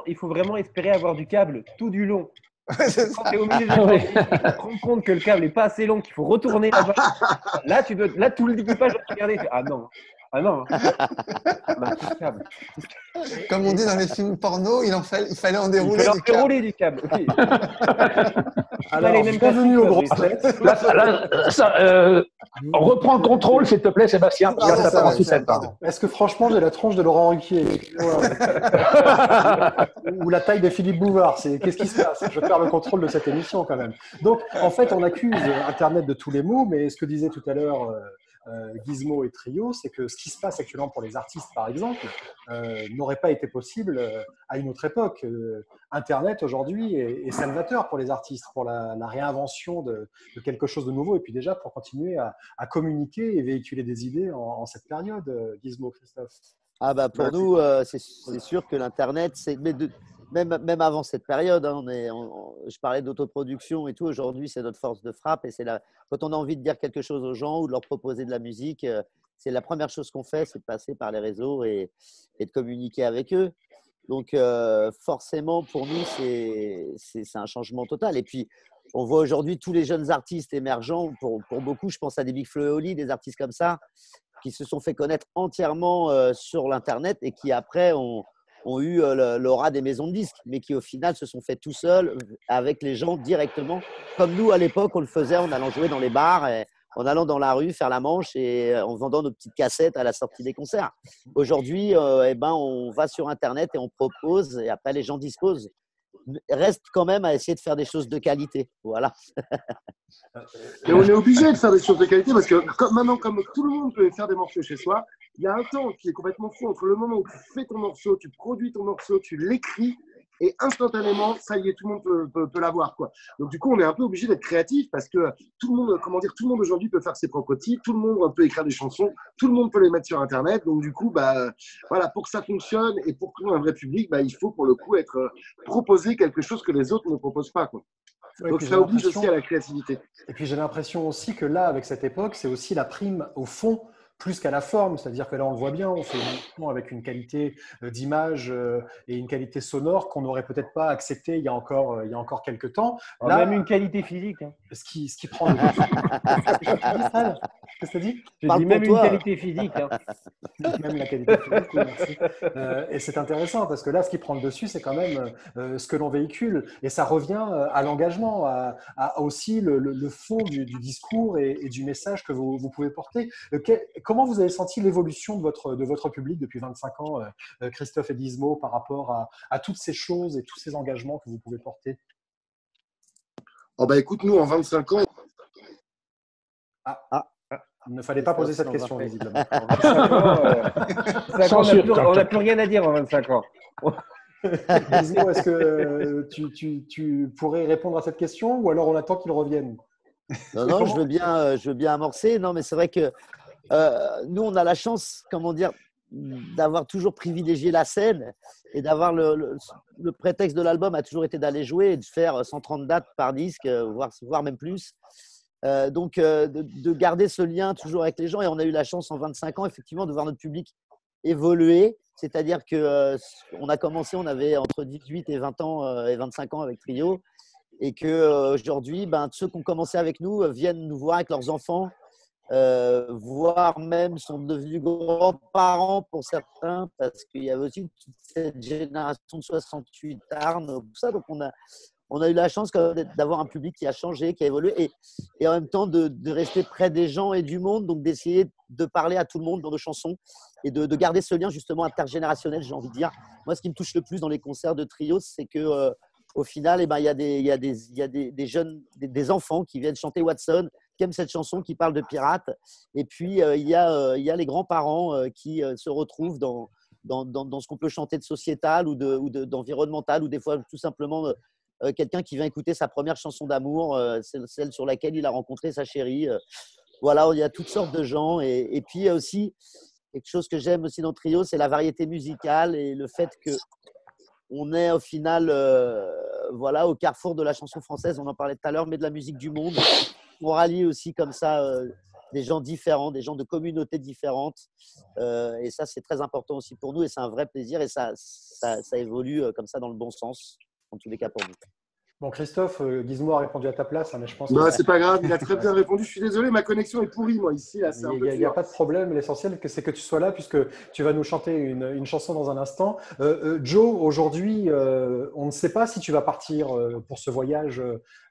[SPEAKER 6] il faut vraiment espérer avoir du câble tout du long. Quand tu es au milieu de la tu te rends compte que le câble n'est pas assez long, qu'il faut retourner là-bas. Là, tout l'équipage va te regarder. Ah non.
[SPEAKER 3] Comme on dit dans les films porno, il fallait en dérouler
[SPEAKER 6] du câble. Oui.
[SPEAKER 1] Alors,
[SPEAKER 6] les mêmes
[SPEAKER 1] bienvenue aux
[SPEAKER 6] classiques,
[SPEAKER 1] grosses têtes.
[SPEAKER 2] On reprend le contrôle, s'il te plaît, Sébastien.
[SPEAKER 1] Ah,
[SPEAKER 2] Il
[SPEAKER 1] c'est
[SPEAKER 2] reste
[SPEAKER 1] ça,
[SPEAKER 2] pas
[SPEAKER 1] ouais,
[SPEAKER 2] sous
[SPEAKER 1] ça,
[SPEAKER 2] cette
[SPEAKER 1] pardon. Est-ce que franchement, j'ai la tronche de Laurent Ruquier ou la taille de Philippe Bouvard? Qu'est-ce qui se passe? Je perds le contrôle de cette émission quand même. Donc, en fait, on accuse Internet de tous les maux, mais ce que disait tout à l'heure Gizmo et Trio, c'est que ce qui se passe actuellement pour les artistes, par exemple, n'aurait pas été possible à une autre époque. Internet aujourd'hui est salvateur pour les artistes, pour la réinvention de quelque chose de nouveau, et puis déjà pour continuer à communiquer et véhiculer des idées en cette période, Gizmo, Christophe.
[SPEAKER 5] Ah bah pour nous, c'est sûr que l'Internet, même avant cette période, hein, je parlais d'autoproduction et tout, aujourd'hui c'est notre force de frappe et quand on a envie de dire quelque chose aux gens ou de leur proposer de la musique, c'est la première chose qu'on fait, c'est de passer par les réseaux et de communiquer avec eux. Donc forcément pour nous, c'est un changement total. Et puis on voit aujourd'hui tous les jeunes artistes émergents, pour beaucoup, je pense à des Big Flo et Oli, des artistes comme ça, qui se sont fait connaître entièrement sur l'Internet et qui après ont eu l'aura des maisons de disques, mais qui au final se sont fait tout seuls avec les gens directement. Comme nous, à l'époque, on le faisait en allant jouer dans les bars, et en allant dans la rue faire la manche et en vendant nos petites cassettes à la sortie des concerts. Aujourd'hui, on va sur Internet et on propose et après les gens disposent. Reste quand même à essayer de faire des choses de qualité. Voilà.
[SPEAKER 4] Et on est obligé de faire des choses de qualité parce que maintenant, comme tout le monde peut faire des morceaux chez soi, il y a un temps qui est complètement fou entre le moment où tu fais ton morceau, tu produis ton morceau, tu l'écris et instantanément, ça y est, tout le monde peut l'avoir, quoi. Donc du coup, on est un peu obligé d'être créatif parce que tout le monde aujourd'hui peut faire ses propres titres, tout le monde peut écrire des chansons, tout le monde peut les mettre sur Internet. Donc du coup, voilà, pour que ça fonctionne et pour trouver un vrai public, il faut pour le coup proposer quelque chose que les autres ne proposent pas, quoi.
[SPEAKER 1] Ouais,
[SPEAKER 4] Donc ça oblige aussi à la créativité.
[SPEAKER 1] Et puis j'ai l'impression aussi que là, avec cette époque, c'est aussi la prime au fond plus qu'à la forme. C'est-à-dire que là, on le voit bien, on fait une avec une qualité d'image et une qualité sonore qu'on n'aurait peut-être pas accepté il y a encore quelques temps. Là,
[SPEAKER 6] même une qualité physique. Hein.
[SPEAKER 1] Ce qui prend le dessus. Qu'est-ce que tu as dit?
[SPEAKER 6] Je dis même une qualité physique. Hein.
[SPEAKER 1] Même la qualité physique, oui, merci. Et c'est intéressant parce que là, ce qui prend le dessus, c'est quand même ce que l'on véhicule. Et ça revient à l'engagement, à aussi le fond du discours et du message que vous pouvez porter. Comment vous avez senti l'évolution de votre public depuis 25 ans, Christophe et Gizmo, par rapport à toutes ces choses et tous ces engagements que vous pouvez porter?
[SPEAKER 4] Écoute, nous, en 25 ans…
[SPEAKER 1] Il ne fallait pas poser cette question, visiblement.
[SPEAKER 6] On n'a plus rien à dire en 25 ans.
[SPEAKER 1] Gizmo, est-ce que tu pourrais répondre à cette question ou alors on attend qu'il revienne?
[SPEAKER 5] Non, je veux bien amorcer. Non, mais c'est vrai que nous, on a la chance, comment dire, d'avoir toujours privilégié la scène et d'avoir le prétexte de l'album a toujours été d'aller jouer et de faire 130 dates par disque, voire même plus. Donc, de garder ce lien toujours avec les gens. Et on a eu la chance en 25 ans, effectivement, de voir notre public évoluer. C'est-à-dire qu'on a commencé, on avait entre 18 et 20 ans et 25 ans avec Trio. Et qu'aujourd'hui, ceux qui ont commencé avec nous viennent nous voir avec leurs enfants, voire même sont devenus grands-parents pour certains, parce qu'il y avait aussi toute cette génération de 68 Arnes, tout ça. Donc, on a eu la chance d'avoir un public qui a changé, qui a évolué, et en même temps de rester près des gens et du monde, donc d'essayer de parler à tout le monde dans nos chansons et de garder ce lien justement intergénérationnel, j'ai envie de dire. Moi, ce qui me touche le plus dans les concerts de Trio, c'est que au final, il y a des jeunes, des enfants qui viennent chanter Watson, qui aiment cette chanson, qui parle de pirates. Et puis, il y a les grands-parents qui se retrouvent dans ce qu'on peut chanter de sociétal ou d'environnemental, ou des fois tout simplement quelqu'un qui vient écouter sa première chanson d'amour, celle sur laquelle il a rencontré sa chérie. Voilà, il y a toutes sortes de gens. Et puis, il y a aussi quelque chose que j'aime aussi dans Trio, c'est la variété musicale et le fait que on est au final au carrefour de la chanson française, on en parlait tout à l'heure, mais de la musique du monde. On rallie aussi comme ça des gens différents, des gens de communautés différentes. Et ça, c'est très important aussi pour nous et c'est un vrai plaisir et ça évolue comme ça dans le bon sens, en tous les cas pour nous.
[SPEAKER 1] Bon, Christophe, Gizmo a répondu à ta place, hein, mais je pense que
[SPEAKER 4] Bah, c'est pas grave, il a très bien répondu. Je suis désolé, ma connexion est pourrie, moi, ici. Là, c'est un peu
[SPEAKER 1] il n'y a
[SPEAKER 4] dur.
[SPEAKER 1] pas de problème. L'essentiel, c'est que tu sois là, puisque tu vas nous chanter une chanson dans un instant. Joe, aujourd'hui, on ne sait pas si tu vas partir pour ce voyage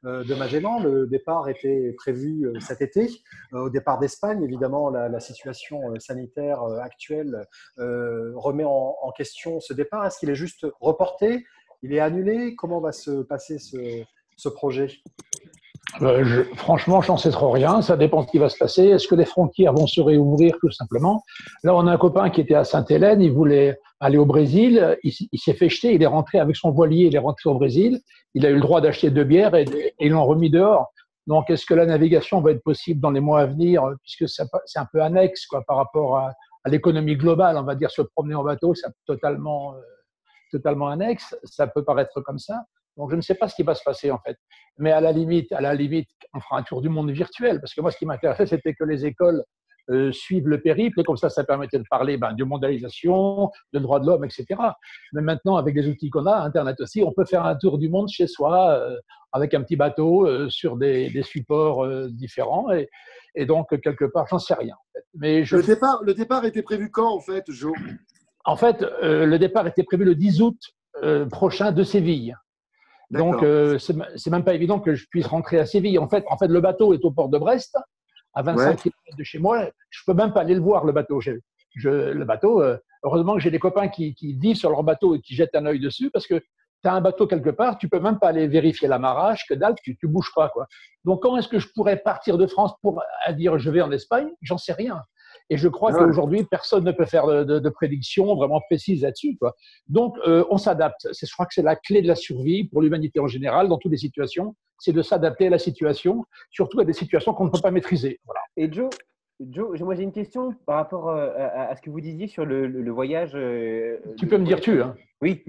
[SPEAKER 1] de Magellan. Le départ était prévu cet été, au départ d'Espagne. Évidemment, la situation sanitaire actuelle remet en question ce départ. Est-ce qu'il est juste reporté? Il est annulé? Comment va se passer ce projet?
[SPEAKER 2] Franchement, je n'en sais trop rien. Ça dépend de ce qui va se passer. Est-ce que les frontières vont se réouvrir tout simplement? Là, on a un copain qui était à Sainte-Hélène. Il voulait aller au Brésil. Il s'est fait jeter. Il est rentré avec son voilier. Il est rentré au Brésil. Il a eu le droit d'acheter 2 bières et ils l'ont remis dehors. Donc, est-ce que la navigation va être possible dans les mois à venir? Puisque c'est un peu annexe quoi, par rapport à l'économie globale. On va dire se promener en bateau, c'est totalement annexe. Ça peut paraître comme ça. Donc, je ne sais pas ce qui va se passer, en fait. Mais à la limite, on fera un tour du monde virtuel. Parce que moi, ce qui m'intéressait, c'était que les écoles suivent le périple. Et comme ça permettait de parler de mondialisation, de droits de l'homme, etc. Mais maintenant, avec les outils qu'on a, Internet aussi, on peut faire un tour du monde chez soi avec un petit bateau sur des supports différents. Et donc, quelque part, j'en sais rien. En fait. Mais
[SPEAKER 4] Le départ était prévu quand, en fait, Joe?
[SPEAKER 2] En fait, le départ était prévu le 10 août prochain de Séville. Donc, c'est même pas évident que je puisse rentrer à Séville. En fait, le bateau est au port de Brest, à 25 km de chez moi. Je peux même pas aller le voir, le bateau. Le bateau, heureusement que j'ai des copains qui vivent sur leur bateau et qui jettent un œil dessus, parce que tu as un bateau quelque part, tu peux même pas aller vérifier l'amarrage, que dalle, tu bouges pas, quoi. Donc, quand est-ce que je pourrais partir de France pour dire je vais en Espagne? J'en sais rien. Et je crois qu'aujourd'hui, personne ne peut faire de prédiction vraiment précise là-dessus, quoi. Donc, on s'adapte. Je crois que c'est la clé de la survie pour l'humanité en général, dans toutes les situations, c'est de s'adapter à la situation, surtout à des situations qu'on ne peut pas maîtriser. Voilà.
[SPEAKER 6] Et Joe, moi j'ai une question par rapport à ce que vous disiez sur le voyage.
[SPEAKER 2] Tu peux me dire hein.
[SPEAKER 6] Oui,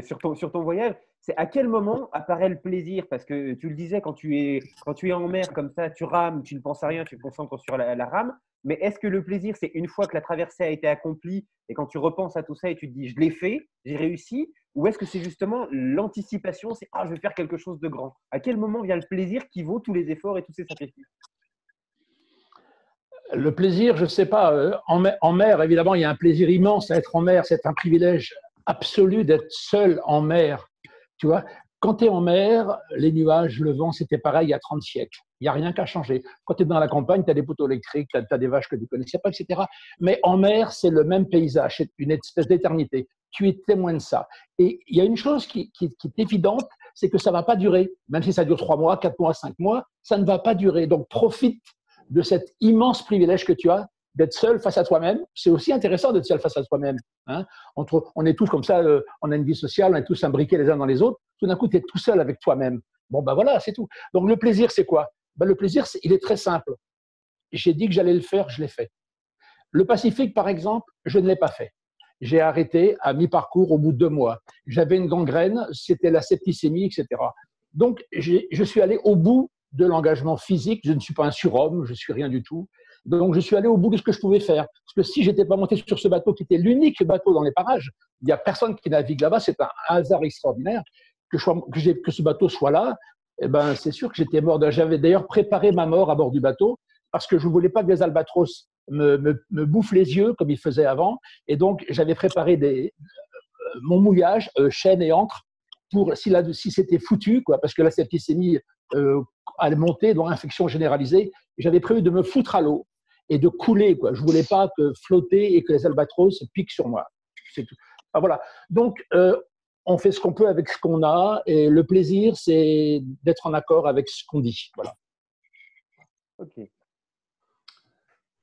[SPEAKER 6] sur ton voyage, c'est à quel moment apparaît le plaisir? Parce que tu le disais, quand tu es en mer comme ça, tu rames, tu ne penses à rien, tu te concentres sur la rame. Mais est-ce que le plaisir, c'est une fois que la traversée a été accomplie et quand tu repenses à tout ça et tu te dis, je l'ai fait, j'ai réussi? Ou est-ce que c'est justement l'anticipation, c'est je vais faire quelque chose de grand? À quel moment vient le plaisir qui vaut tous les efforts et tous ces sacrifices?
[SPEAKER 2] Le plaisir, je ne sais pas. En mer, évidemment, il y a un plaisir immense à être en mer. C'est un privilège absolu d'être seul en mer. Tu vois, quand tu es en mer, les nuages, le vent, c'était pareil il y a 30 siècles. Il n'y a rien qu'à changer. Quand tu es dans la campagne, tu as des poteaux électriques, tu as des vaches que tu ne connaissais pas, etc. Mais en mer, c'est le même paysage, c'est une espèce d'éternité. Tu es témoin de ça. Et il y a une chose qui est évidente, c'est que ça ne va pas durer. Même si ça dure 3 mois, 4 mois, 5 mois, ça ne va pas durer. Donc, profite de cet immense privilège que tu as d'être seul face à toi-même. C'est aussi intéressant d'être seul face à toi-même. Hein. On est tous comme ça, on a une vie sociale, on est tous imbriqués les uns dans les autres. Tout d'un coup, tu es tout seul avec toi-même. Bon, voilà, c'est tout. Donc, le plaisir, c'est quoi? Le plaisir, il est très simple. J'ai dit que j'allais le faire, je l'ai fait. Le Pacifique, par exemple, je ne l'ai pas fait. J'ai arrêté à mi-parcours au bout de 2 mois. J'avais une gangrène, c'était la septicémie, etc. Donc, je suis allé au bout de l'engagement physique. Je ne suis pas un surhomme, je ne suis rien du tout. Donc, je suis allé au bout de ce que je pouvais faire. Parce que si je n'étais pas monté sur ce bateau, qui était l'unique bateau dans les parages, il n'y a personne qui navigue là-bas, c'est un hasard extraordinaire que ce bateau soit là. Eh ben, c'est sûr que j'étais mort. J'avais d'ailleurs préparé ma mort à bord du bateau parce que je ne voulais pas que les albatros me bouffent les yeux comme ils faisaient avant. Et donc, j'avais préparé mon mouillage, chaîne et ancre, pour si c'était foutu, quoi, parce que la septicémie allait monter dans l'infection généralisée. J'avais prévu de me foutre à l'eau et de couler, quoi. Je ne voulais pas flotter et que les albatros piquent sur moi. C'est tout. Ah, voilà. Donc, on fait ce qu'on peut avec ce qu'on a et le plaisir, c'est d'être en accord avec ce qu'on dit. Voilà.
[SPEAKER 6] Ok.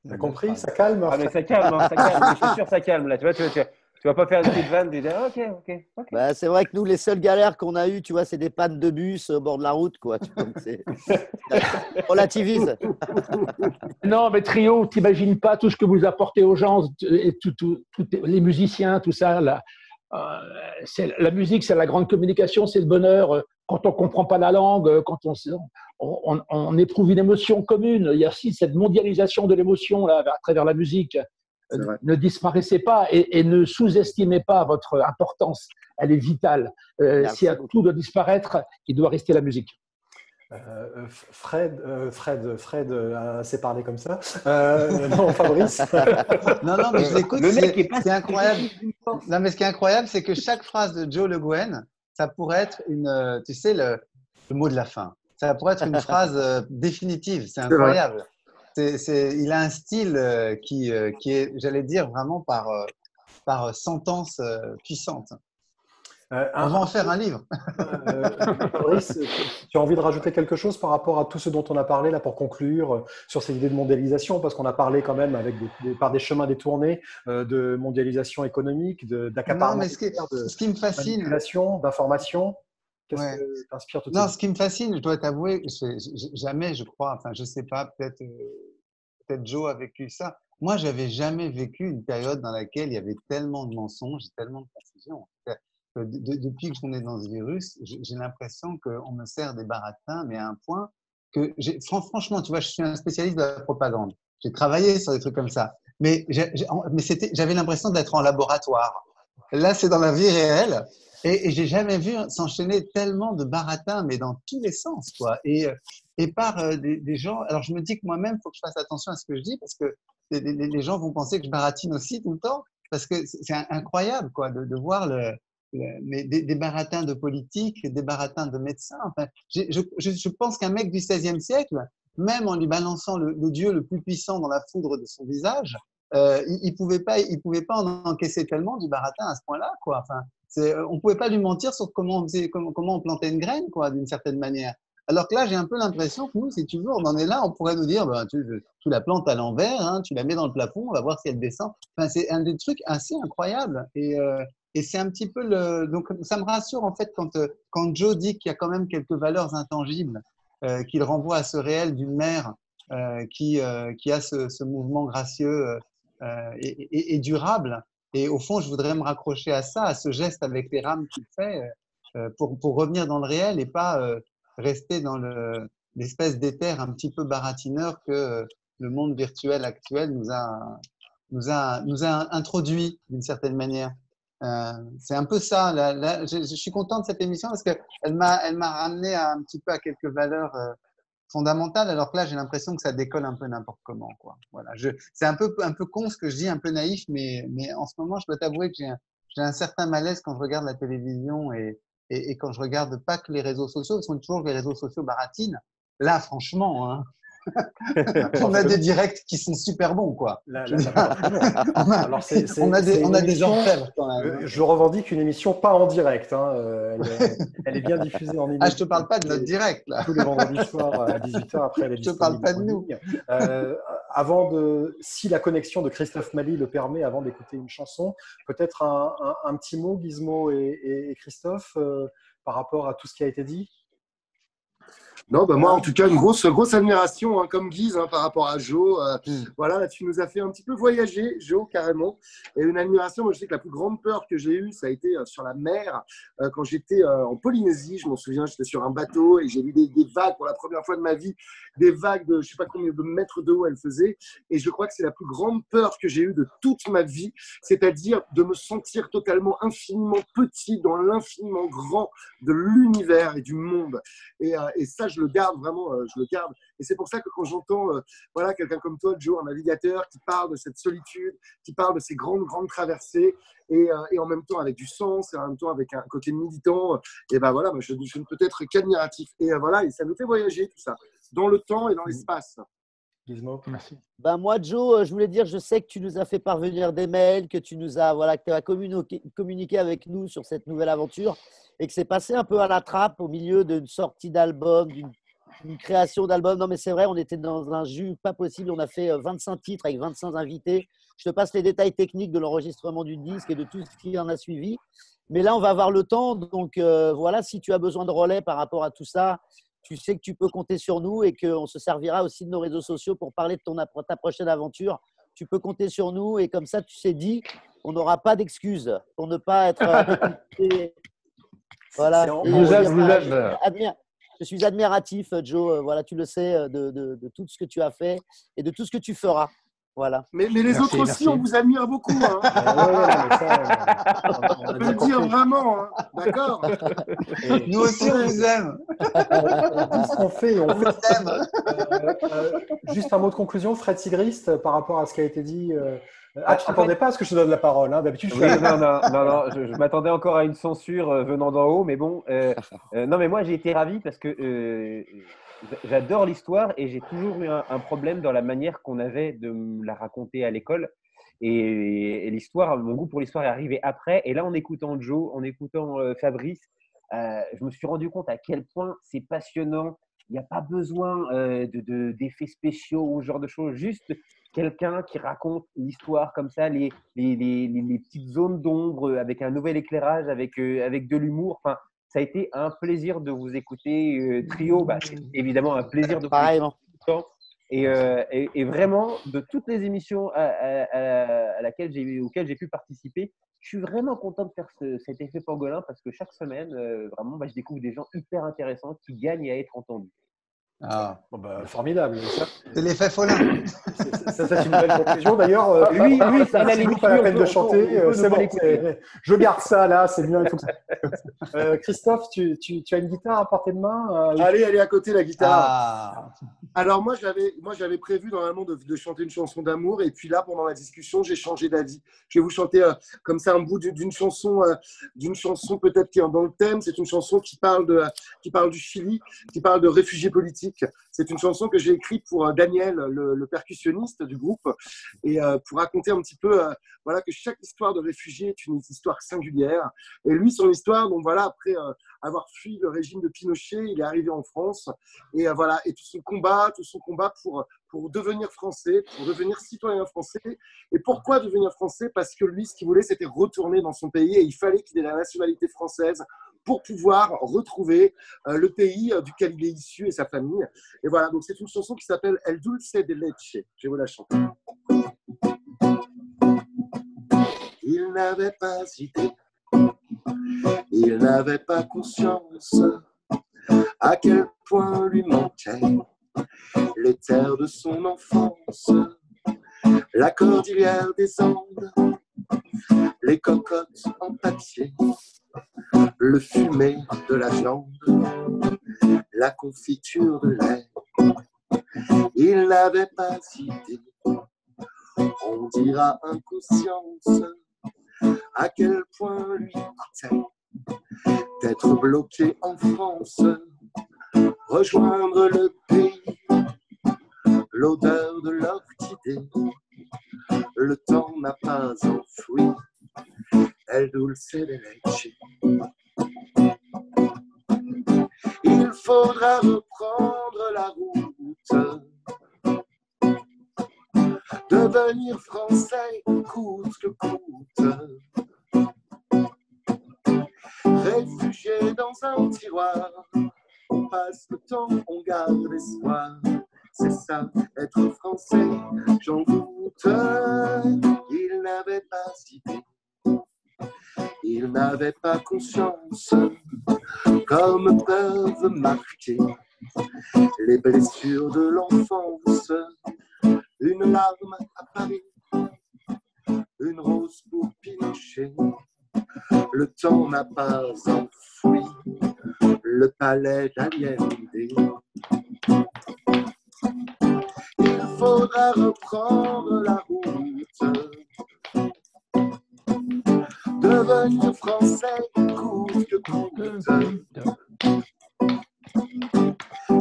[SPEAKER 1] T'as compris? Ça calme?
[SPEAKER 6] Ah, mais ça calme, ça calme. Je suis sûr, ça calme. Là. Tu vas pas faire une petite vanne, tu dis ok.
[SPEAKER 5] Bah, c'est vrai que nous, les seules galères qu'on a eues, tu vois, c'est des pannes de bus au bord de la route, quoi. Donc, relativise.
[SPEAKER 2] Non, mais Trio, t'imagines pas tout ce que vous apportez aux gens, et les musiciens, tout ça. Là. La musique, c'est la grande communication, c'est le bonheur. Quand on comprend pas la langue, quand on éprouve une émotion commune. Il y a aussi cette mondialisation de l'émotion là, à travers la musique.
[SPEAKER 4] C'est vrai.
[SPEAKER 2] Ne disparaissez pas et ne sous-estimez pas votre importance. Elle est vitale. Si tout doit disparaître, il doit rester la musique.
[SPEAKER 1] Fred s'est parlé comme ça. Non, Fabrice.
[SPEAKER 3] Non, mais je l'écoute.
[SPEAKER 6] Le mec est
[SPEAKER 3] Ce qui est incroyable. Non, mais ce qui est incroyable, c'est que chaque phrase de Joe Le Guen, ça pourrait être tu sais, le mot de la fin. Ça pourrait être une phrase définitive. C'est incroyable. Il a un style qui est, j'allais dire, vraiment par sentence puissante. On va en faire un livre.
[SPEAKER 1] Fabrice, tu as envie de rajouter quelque chose par rapport à tout ce dont on a parlé là pour conclure sur ces idées de mondialisation, parce qu'on a parlé quand même avec par des chemins détournés de mondialisation économique, d'accaparement,
[SPEAKER 3] Non, mais ce qui me fascine,
[SPEAKER 1] d'information. Qu'est-ce
[SPEAKER 3] ouais.
[SPEAKER 1] que t'inspire tout
[SPEAKER 3] Non, ce qui me fascine, je dois t'avouer, jamais, je crois, enfin, je sais pas, peut-être Joe a vécu ça. Moi, j'avais jamais vécu une période dans laquelle il y avait tellement de mensonges, tellement de confusion. Depuis que on est dans ce virus, j'ai l'impression qu'on me sert des baratins, mais à un point que, franchement, tu vois, je suis un spécialiste de la propagande. J'ai travaillé sur des trucs comme ça, mais j'avais l'impression d'être en laboratoire. Là, c'est dans la vie réelle, et j'ai jamais vu s'enchaîner tellement de baratins, mais dans tous les sens, quoi. Et par des gens. Alors, je me dis que moi-même, faut que je fasse attention à ce que je dis, parce que les gens vont penser que je baratine aussi tout le temps, parce que c'est incroyable, quoi, de voir mais des baratins de politique, des baratins de médecins. Enfin, je pense qu'un mec du XVIe siècle, même en lui balançant le dieu le plus puissant dans la foudre de son visage, il pouvait pas en encaisser tellement du baratin à ce point-là, quoi. Enfin, on pouvait pas lui mentir sur comment on plantait une graine, quoi, d'une certaine manière. Alors que là, j'ai un peu l'impression que nous, si tu veux, on en est là, on pourrait nous dire, ben, tu la plantes à l'envers, hein, tu la mets dans le plafond, on va voir si elle descend. Enfin, c'est un des trucs assez incroyables. Et c'est un petit peu donc ça me rassure en fait quand Joe dit qu'il y a quand même quelques valeurs intangibles, qu'il renvoie à ce réel d'une mère qui a ce mouvement gracieux et durable. Et au fond, je voudrais me raccrocher à ça, à ce geste avec les rames qu'il fait pour revenir dans le réel et pas rester dans l'espèce d'éther un petit peu baratineur que le monde virtuel actuel nous a introduit d'une certaine manière. C'est un peu ça. Je suis content de cette émission parce qu'elle m'a ramené un petit peu à quelques valeurs fondamentales, alors que là, j'ai l'impression que ça décolle un peu n'importe comment, quoi. Voilà. C'est un peu con ce que je dis, un peu naïf, mais en ce moment, je dois t'avouer que j'ai un certain malaise quand je regarde la télévision et quand je regarde pas que les réseaux sociaux, parce qu'on dit toujours que les réseaux sociaux baratinent. Là, franchement, hein, on a des directs qui sont super bons, quoi. On a des orfèvres quand même.
[SPEAKER 1] Je revendique une émission pas en direct. Hein. Elle est bien diffusée en ligne.
[SPEAKER 3] Ah, je te parle pas de notre direct, là.
[SPEAKER 1] Tous les vendredis soirs à 18h après elle est
[SPEAKER 3] Je te parle pas de nous.
[SPEAKER 1] Si la connexion de Christophe Mali le permet, avant d'écouter une chanson, peut-être un petit mot, Gizmo et Christophe, par rapport à tout ce qui a été dit.
[SPEAKER 4] Non, bah moi, en tout cas, une grosse admiration, hein, comme Guise, hein, par rapport à Joe. Voilà, là, tu nous as fait un petit peu voyager, Joe, carrément. Et une admiration, moi, je sais que la plus grande peur que j'ai eue, ça a été sur la mer. Quand j'étais en Polynésie, je m'en souviens, j'étais sur un bateau et j'ai vu des vagues pour la première fois de ma vie, des vagues de je sais pas combien de mètres de haut elles faisaient. Et je crois que c'est la plus grande peur que j'ai eue de toute ma vie, c'est-à-dire de me sentir totalement infiniment petit dans l'infiniment grand de l'univers et du monde. Et ça, je le garde vraiment, je le garde. Et c'est pour ça que quand j'entends voilà, quelqu'un comme toi, Joe, un navigateur, qui parle de cette solitude, qui parle de ces grandes traversées, et en même temps avec du sens, et en même temps avec un côté militant, et ben voilà, je ne peux être qu'admiratif. Et voilà, et ça nous fait voyager tout ça, dans le temps et dans l'espace.
[SPEAKER 1] Gizmo,
[SPEAKER 2] merci.
[SPEAKER 5] Ben moi, Joe, je voulais dire, je sais que tu nous as fait parvenir des mails, que tu as communiqué avec nous sur cette nouvelle aventure et que c'est passé un peu à la trappe au milieu d'une sortie d'album, d'une création d'album. Non, mais c'est vrai, on était dans un jus pas possible. On a fait 25 titres avec 25 invités. Je te passe les détails techniques de l'enregistrement du disque et de tout ce qui en a suivi. Mais là, on va avoir le temps. Donc voilà, si tu as besoin de relais par rapport à tout ça, tu sais que tu peux compter sur nous et qu'on se servira aussi de nos réseaux sociaux pour parler de ta prochaine aventure. Tu peux compter sur nous et comme ça, tu sais dit, on n'aura pas d'excuses pour ne pas être écouté. Voilà. Je suis admiratif, Joe. Voilà, tu le sais, de tout ce que tu as fait et de tout ce que tu feras. Voilà.
[SPEAKER 4] Mais les
[SPEAKER 2] Merci,
[SPEAKER 4] autres aussi,
[SPEAKER 2] merci.
[SPEAKER 4] on vous admire beaucoup. Hein.
[SPEAKER 1] mais ça, on
[SPEAKER 4] On
[SPEAKER 1] a
[SPEAKER 4] peut
[SPEAKER 1] bien
[SPEAKER 4] le dire
[SPEAKER 1] compris.
[SPEAKER 4] vraiment. Hein. D'accord.
[SPEAKER 1] Et
[SPEAKER 3] Nous aussi, on vous aime.
[SPEAKER 1] tout ce qu'on fait,
[SPEAKER 3] On
[SPEAKER 1] on
[SPEAKER 3] vous
[SPEAKER 1] fait.
[SPEAKER 3] aime.
[SPEAKER 1] Juste un mot de conclusion, Fred Sigrist, par rapport à ce qui a été dit. tu
[SPEAKER 6] En
[SPEAKER 1] t'attendais pas à ce que je te donne la parole. Hein. D'habitude, je
[SPEAKER 6] Oui,
[SPEAKER 1] fais.
[SPEAKER 6] non, je m'attendais encore à une censure venant d'en haut, mais bon. Non, mais moi, j'ai été ravi parce que j'adore l'histoire et j'ai toujours eu un problème dans la manière qu'on avait de me la raconter à l'école. Et l'histoire, mon goût pour l'histoire est arrivé après. Et là, en écoutant Joe, en écoutant Fabrice, je me suis rendu compte à quel point c'est passionnant. Il n'y a pas besoin d'effets spéciaux ou ce genre de choses. Juste quelqu'un qui raconte l'histoire comme ça, les petites zones d'ombre avec un nouvel éclairage, avec de l'humour. Enfin, ça a été un plaisir de vous écouter. Trio, bah, c'est évidemment un plaisir de vous écouter
[SPEAKER 5] Pareillement.
[SPEAKER 6] tout le temps. Et vraiment, de toutes les émissions auxquelles j'ai pu participer, je suis vraiment content de faire cet effet pangolin parce que chaque semaine, vraiment, je découvre des gens hyper intéressants qui gagnent à être entendus.
[SPEAKER 3] Ah,
[SPEAKER 1] Bon, formidable.
[SPEAKER 3] c'est l'effet Folin.
[SPEAKER 1] C'est une belle conclusion. D'ailleurs,
[SPEAKER 6] Lui, c'est la
[SPEAKER 1] c'est
[SPEAKER 6] limite.
[SPEAKER 1] pas la peine de
[SPEAKER 6] On
[SPEAKER 1] chanter.
[SPEAKER 6] peut
[SPEAKER 1] C'est
[SPEAKER 6] ne pas
[SPEAKER 1] bon.
[SPEAKER 6] l'écouter.
[SPEAKER 1] Je garde ça là. C'est bien. Il faut que... Christophe, tu as une guitare à portée de main
[SPEAKER 4] Allez, à côté la guitare.
[SPEAKER 3] Ah,
[SPEAKER 4] Alors moi j'avais prévu normalement de chanter une chanson d'amour et puis là pendant la discussion j'ai changé d'avis. Je vais vous chanter comme ça un bout d'une chanson peut-être qui est dans le thème. C'est une chanson qui parle du Chili, qui parle de réfugiés politiques. C'est une chanson que j'ai écrite pour Daniel, le percussionniste du groupe, et pour raconter un petit peu voilà que chaque histoire de réfugié est une histoire singulière. Et lui, son histoire, donc voilà, après avoir fui le régime de Pinochet, il est arrivé en France et voilà, et tout son combat pour devenir français, pour devenir citoyen français. Et pourquoi devenir français? Parce que lui, ce qu'il voulait, c'était retourner dans son pays et il fallait qu'il ait la nationalité française pour pouvoir retrouver le pays duquel il est issu et sa famille. Et voilà, donc c'est une chanson qui s'appelle El Dulce de Leche. Je vais vous la chanter. Il n'avait pas idée, il n'avait pas conscience à quel point lui manquaient les terres de son enfance, la cordillère des Andes, les cocottes en papier, le fumet de la viande, la confiture de lait. Il n'avait pas idée, on dira inconscience, à quel point lui coûtait d'être bloqué en France, rejoindre le pays, l'odeur de l'orchidée, le temps n'a pas enfoui El Dulce de Leche. Il faudra reprendre la route, devenir français coûte que coûte, réfugié dans un tiroir, on passe le temps, on garde l'espoir. C'est ça, être français, j'en doute. Il n'avait pas idée, il n'avait pas conscience, comme peuvent marquer les blessures de l'enfance. Une larme à Paris, une rose pour Pinochet. Le temps n'a pas enfoui le palais d'Allende. Il faudra reprendre la route, devenir français coûte que coûte,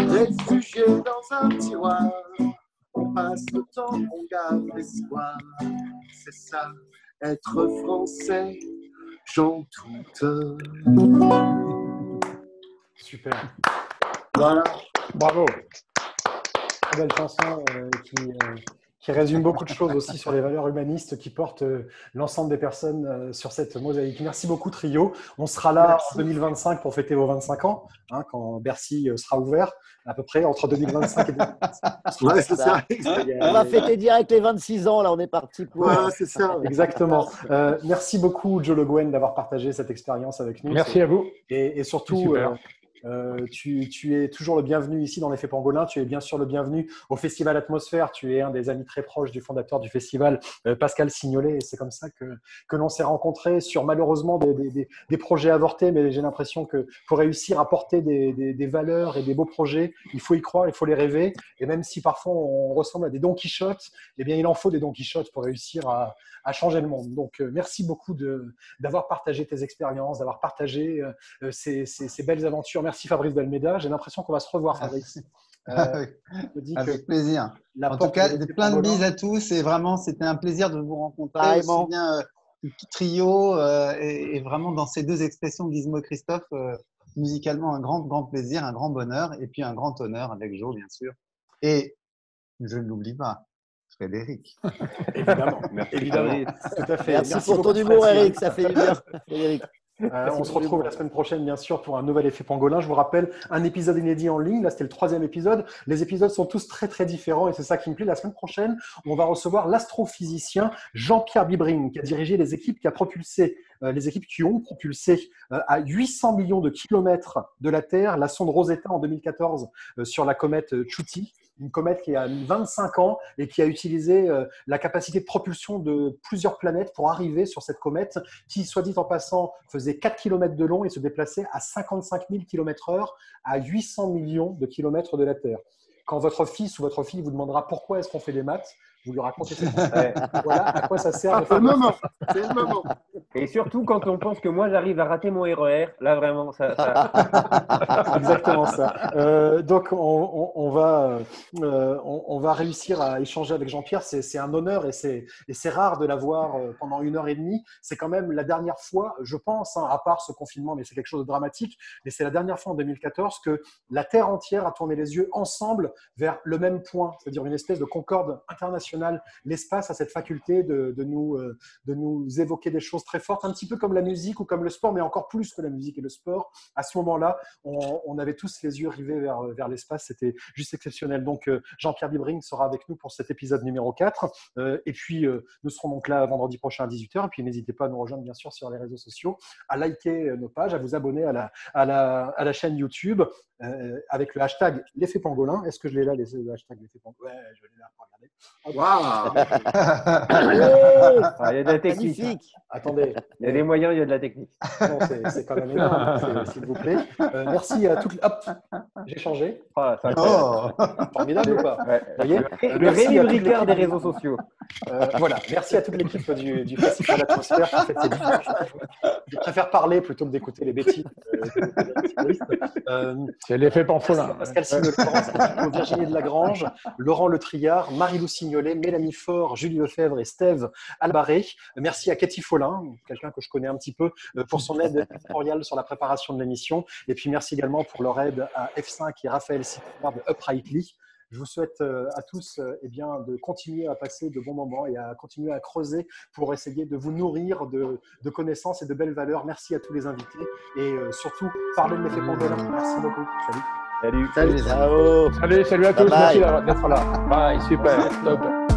[SPEAKER 4] réfugié dans un tiroir, on passe le temps, on garde l'espoir. C'est ça, être français, j'en doute.
[SPEAKER 1] Super. Voilà.
[SPEAKER 2] Bravo.
[SPEAKER 1] Très belle chanson qui résume beaucoup de choses aussi sur les valeurs humanistes qui portent l'ensemble des personnes sur cette mosaïque. Merci beaucoup, Trio. On sera là en 2025 pour fêter vos 25 ans, hein, quand Bercy sera ouvert, à peu près entre 2025 et 2026.
[SPEAKER 4] Ouais, c'est ça.
[SPEAKER 5] On va fêter direct les 26 ans, là, on est parti pour.
[SPEAKER 4] Voilà, c'est ça.
[SPEAKER 1] Exactement. Merci beaucoup, Joe Le Guen, d'avoir partagé cette expérience avec nous.
[SPEAKER 2] Merci à vous.
[SPEAKER 1] Et
[SPEAKER 2] C'est
[SPEAKER 1] surtout,
[SPEAKER 2] super.
[SPEAKER 1] Tu es toujours le bienvenu ici dans l'Effet Pangolin. Tu es bien sûr le bienvenu au Festival Atmosphère. Tu es un des amis très proches du fondateur du festival, Pascal Signolet. Et c'est comme ça que l'on s'est rencontrés sur malheureusement des projets avortés. Mais j'ai l'impression que pour réussir à porter des valeurs et des beaux projets, il faut y croire, il faut les rêver. Et même si parfois on ressemble à des Don Quichotte, eh bien il en faut des Don Quichotte pour réussir à changer le monde. Donc merci beaucoup d'avoir partagé tes expériences, d'avoir partagé ces belles aventures. Merci Fabrice d'Almeida. J'ai l'impression qu'on va se revoir, Fabrice.
[SPEAKER 3] Avec plaisir. En tout cas, plein de bises à tous. Et vraiment, c'était un plaisir de vous rencontrer. Aussi bien le petit trio et vraiment dans ces deux expressions Gizmo et Christophe, musicalement, un grand plaisir, un grand bonheur. Et puis un grand honneur avec Jo, bien sûr. Et je ne l'oublie pas, Frédéric.
[SPEAKER 1] Évidemment. Évidemment. Tout à fait.
[SPEAKER 5] Merci pour ton humour, Eric. Ça fait du bien, Frédéric.
[SPEAKER 1] On se retrouve la semaine prochaine, bien sûr, pour un nouvel Effet Pangolin. Je vous rappelle, un épisode inédit en ligne. Là, c'était le 3e épisode. Les épisodes sont tous très, très différents et c'est ça qui me plaît. La semaine prochaine, on va recevoir l'astrophysicien Jean-Pierre Bibring, qui a dirigé les équipes qui ont propulsé à 800 millions de kilomètres de la Terre la sonde Rosetta en 2014 sur la comète Chuti. Une comète qui a mis 25 ans et qui a utilisé la capacité de propulsion de plusieurs planètes pour arriver sur cette comète qui, soit dit en passant, faisait 4 km de long et se déplaçait à 55 000 km/h à 800 millions de kilomètres de la Terre. Quand votre fils ou votre fille vous demandera pourquoi est-ce qu'on fait des maths, vous lui racontez cette histoire. Voilà à quoi ça sert.
[SPEAKER 4] C'est le moment.
[SPEAKER 6] Et surtout quand on pense que moi j'arrive à rater mon RER, là vraiment ça.
[SPEAKER 1] Exactement ça. Donc on va réussir à échanger avec Jean-Pierre. C'est un honneur et c'est rare de l'avoir pendant 1h30. C'est quand même la dernière fois, je pense, à part ce confinement, mais c'est quelque chose de dramatique. Mais c'est la dernière fois en 2014 que la Terre entière a tourné les yeux ensemble vers le même point, c'est-à-dire une espèce de concorde internationale. L'espace a cette faculté de nous évoquer des choses très fortes, un petit peu comme la musique ou comme le sport, mais encore plus que la musique et le sport. À ce moment-là, on avait tous les yeux rivés vers l'espace. C'était juste exceptionnel. Donc, Jean-Pierre Bibring sera avec nous pour cet épisode numéro 4. Et puis, nous serons donc là vendredi prochain à 18h. Et puis, n'hésitez pas à nous rejoindre, bien sûr, sur les réseaux sociaux, à liker nos pages, à vous abonner à la chaîne YouTube avec le hashtag l'effet pangolin. Est-ce que je l'ai là, le hashtag l'effet pangolin? Ouais, je l'ai là. Regardez.
[SPEAKER 4] Waouh.
[SPEAKER 6] Il y a de la technique.
[SPEAKER 5] Magnifique.
[SPEAKER 1] Attendez.
[SPEAKER 6] Il y a des moyens, il y a de la technique.
[SPEAKER 1] Non, c'est quand même énorme, s'il vous plaît. Merci à toutes. Hop, j'ai changé.
[SPEAKER 6] Ah, c'est incroyable.
[SPEAKER 1] Formidable ou pas?
[SPEAKER 6] Ouais.
[SPEAKER 1] Vous voyez,
[SPEAKER 6] Le Rémi Bricard des réseaux sociaux.
[SPEAKER 1] Voilà, merci à toute l'équipe du Festival Atmosphère qui fait ces diffusions. Je préfère parler plutôt que d'écouter les bêtises.
[SPEAKER 2] C'est l'effet pamphulin.
[SPEAKER 1] Pascal Signolet, Virginie de Lagrange, Laurent Le Triard, Marie-Lou Signolet, Mélanie Faure, Julie Lefebvre et Steve Albaré. Merci à Cathy Follin, quelqu'un que je connais un petit peu, pour son aide éditoriale sur la préparation de l'émission. Et puis merci également pour leur aide à F5 et Raphaël Sittard de Uprightly. Je vous souhaite à tous de continuer à passer de bons moments et à continuer à creuser pour essayer de vous nourrir de connaissances et de belles valeurs. Merci à tous les invités et surtout, parlez de l'effet Pangolin. Merci beaucoup. Salut.
[SPEAKER 6] Salut.
[SPEAKER 5] Ciao.
[SPEAKER 2] Salut à tous.
[SPEAKER 5] Bye bye.
[SPEAKER 2] Merci d'être là. Bye, super. Top.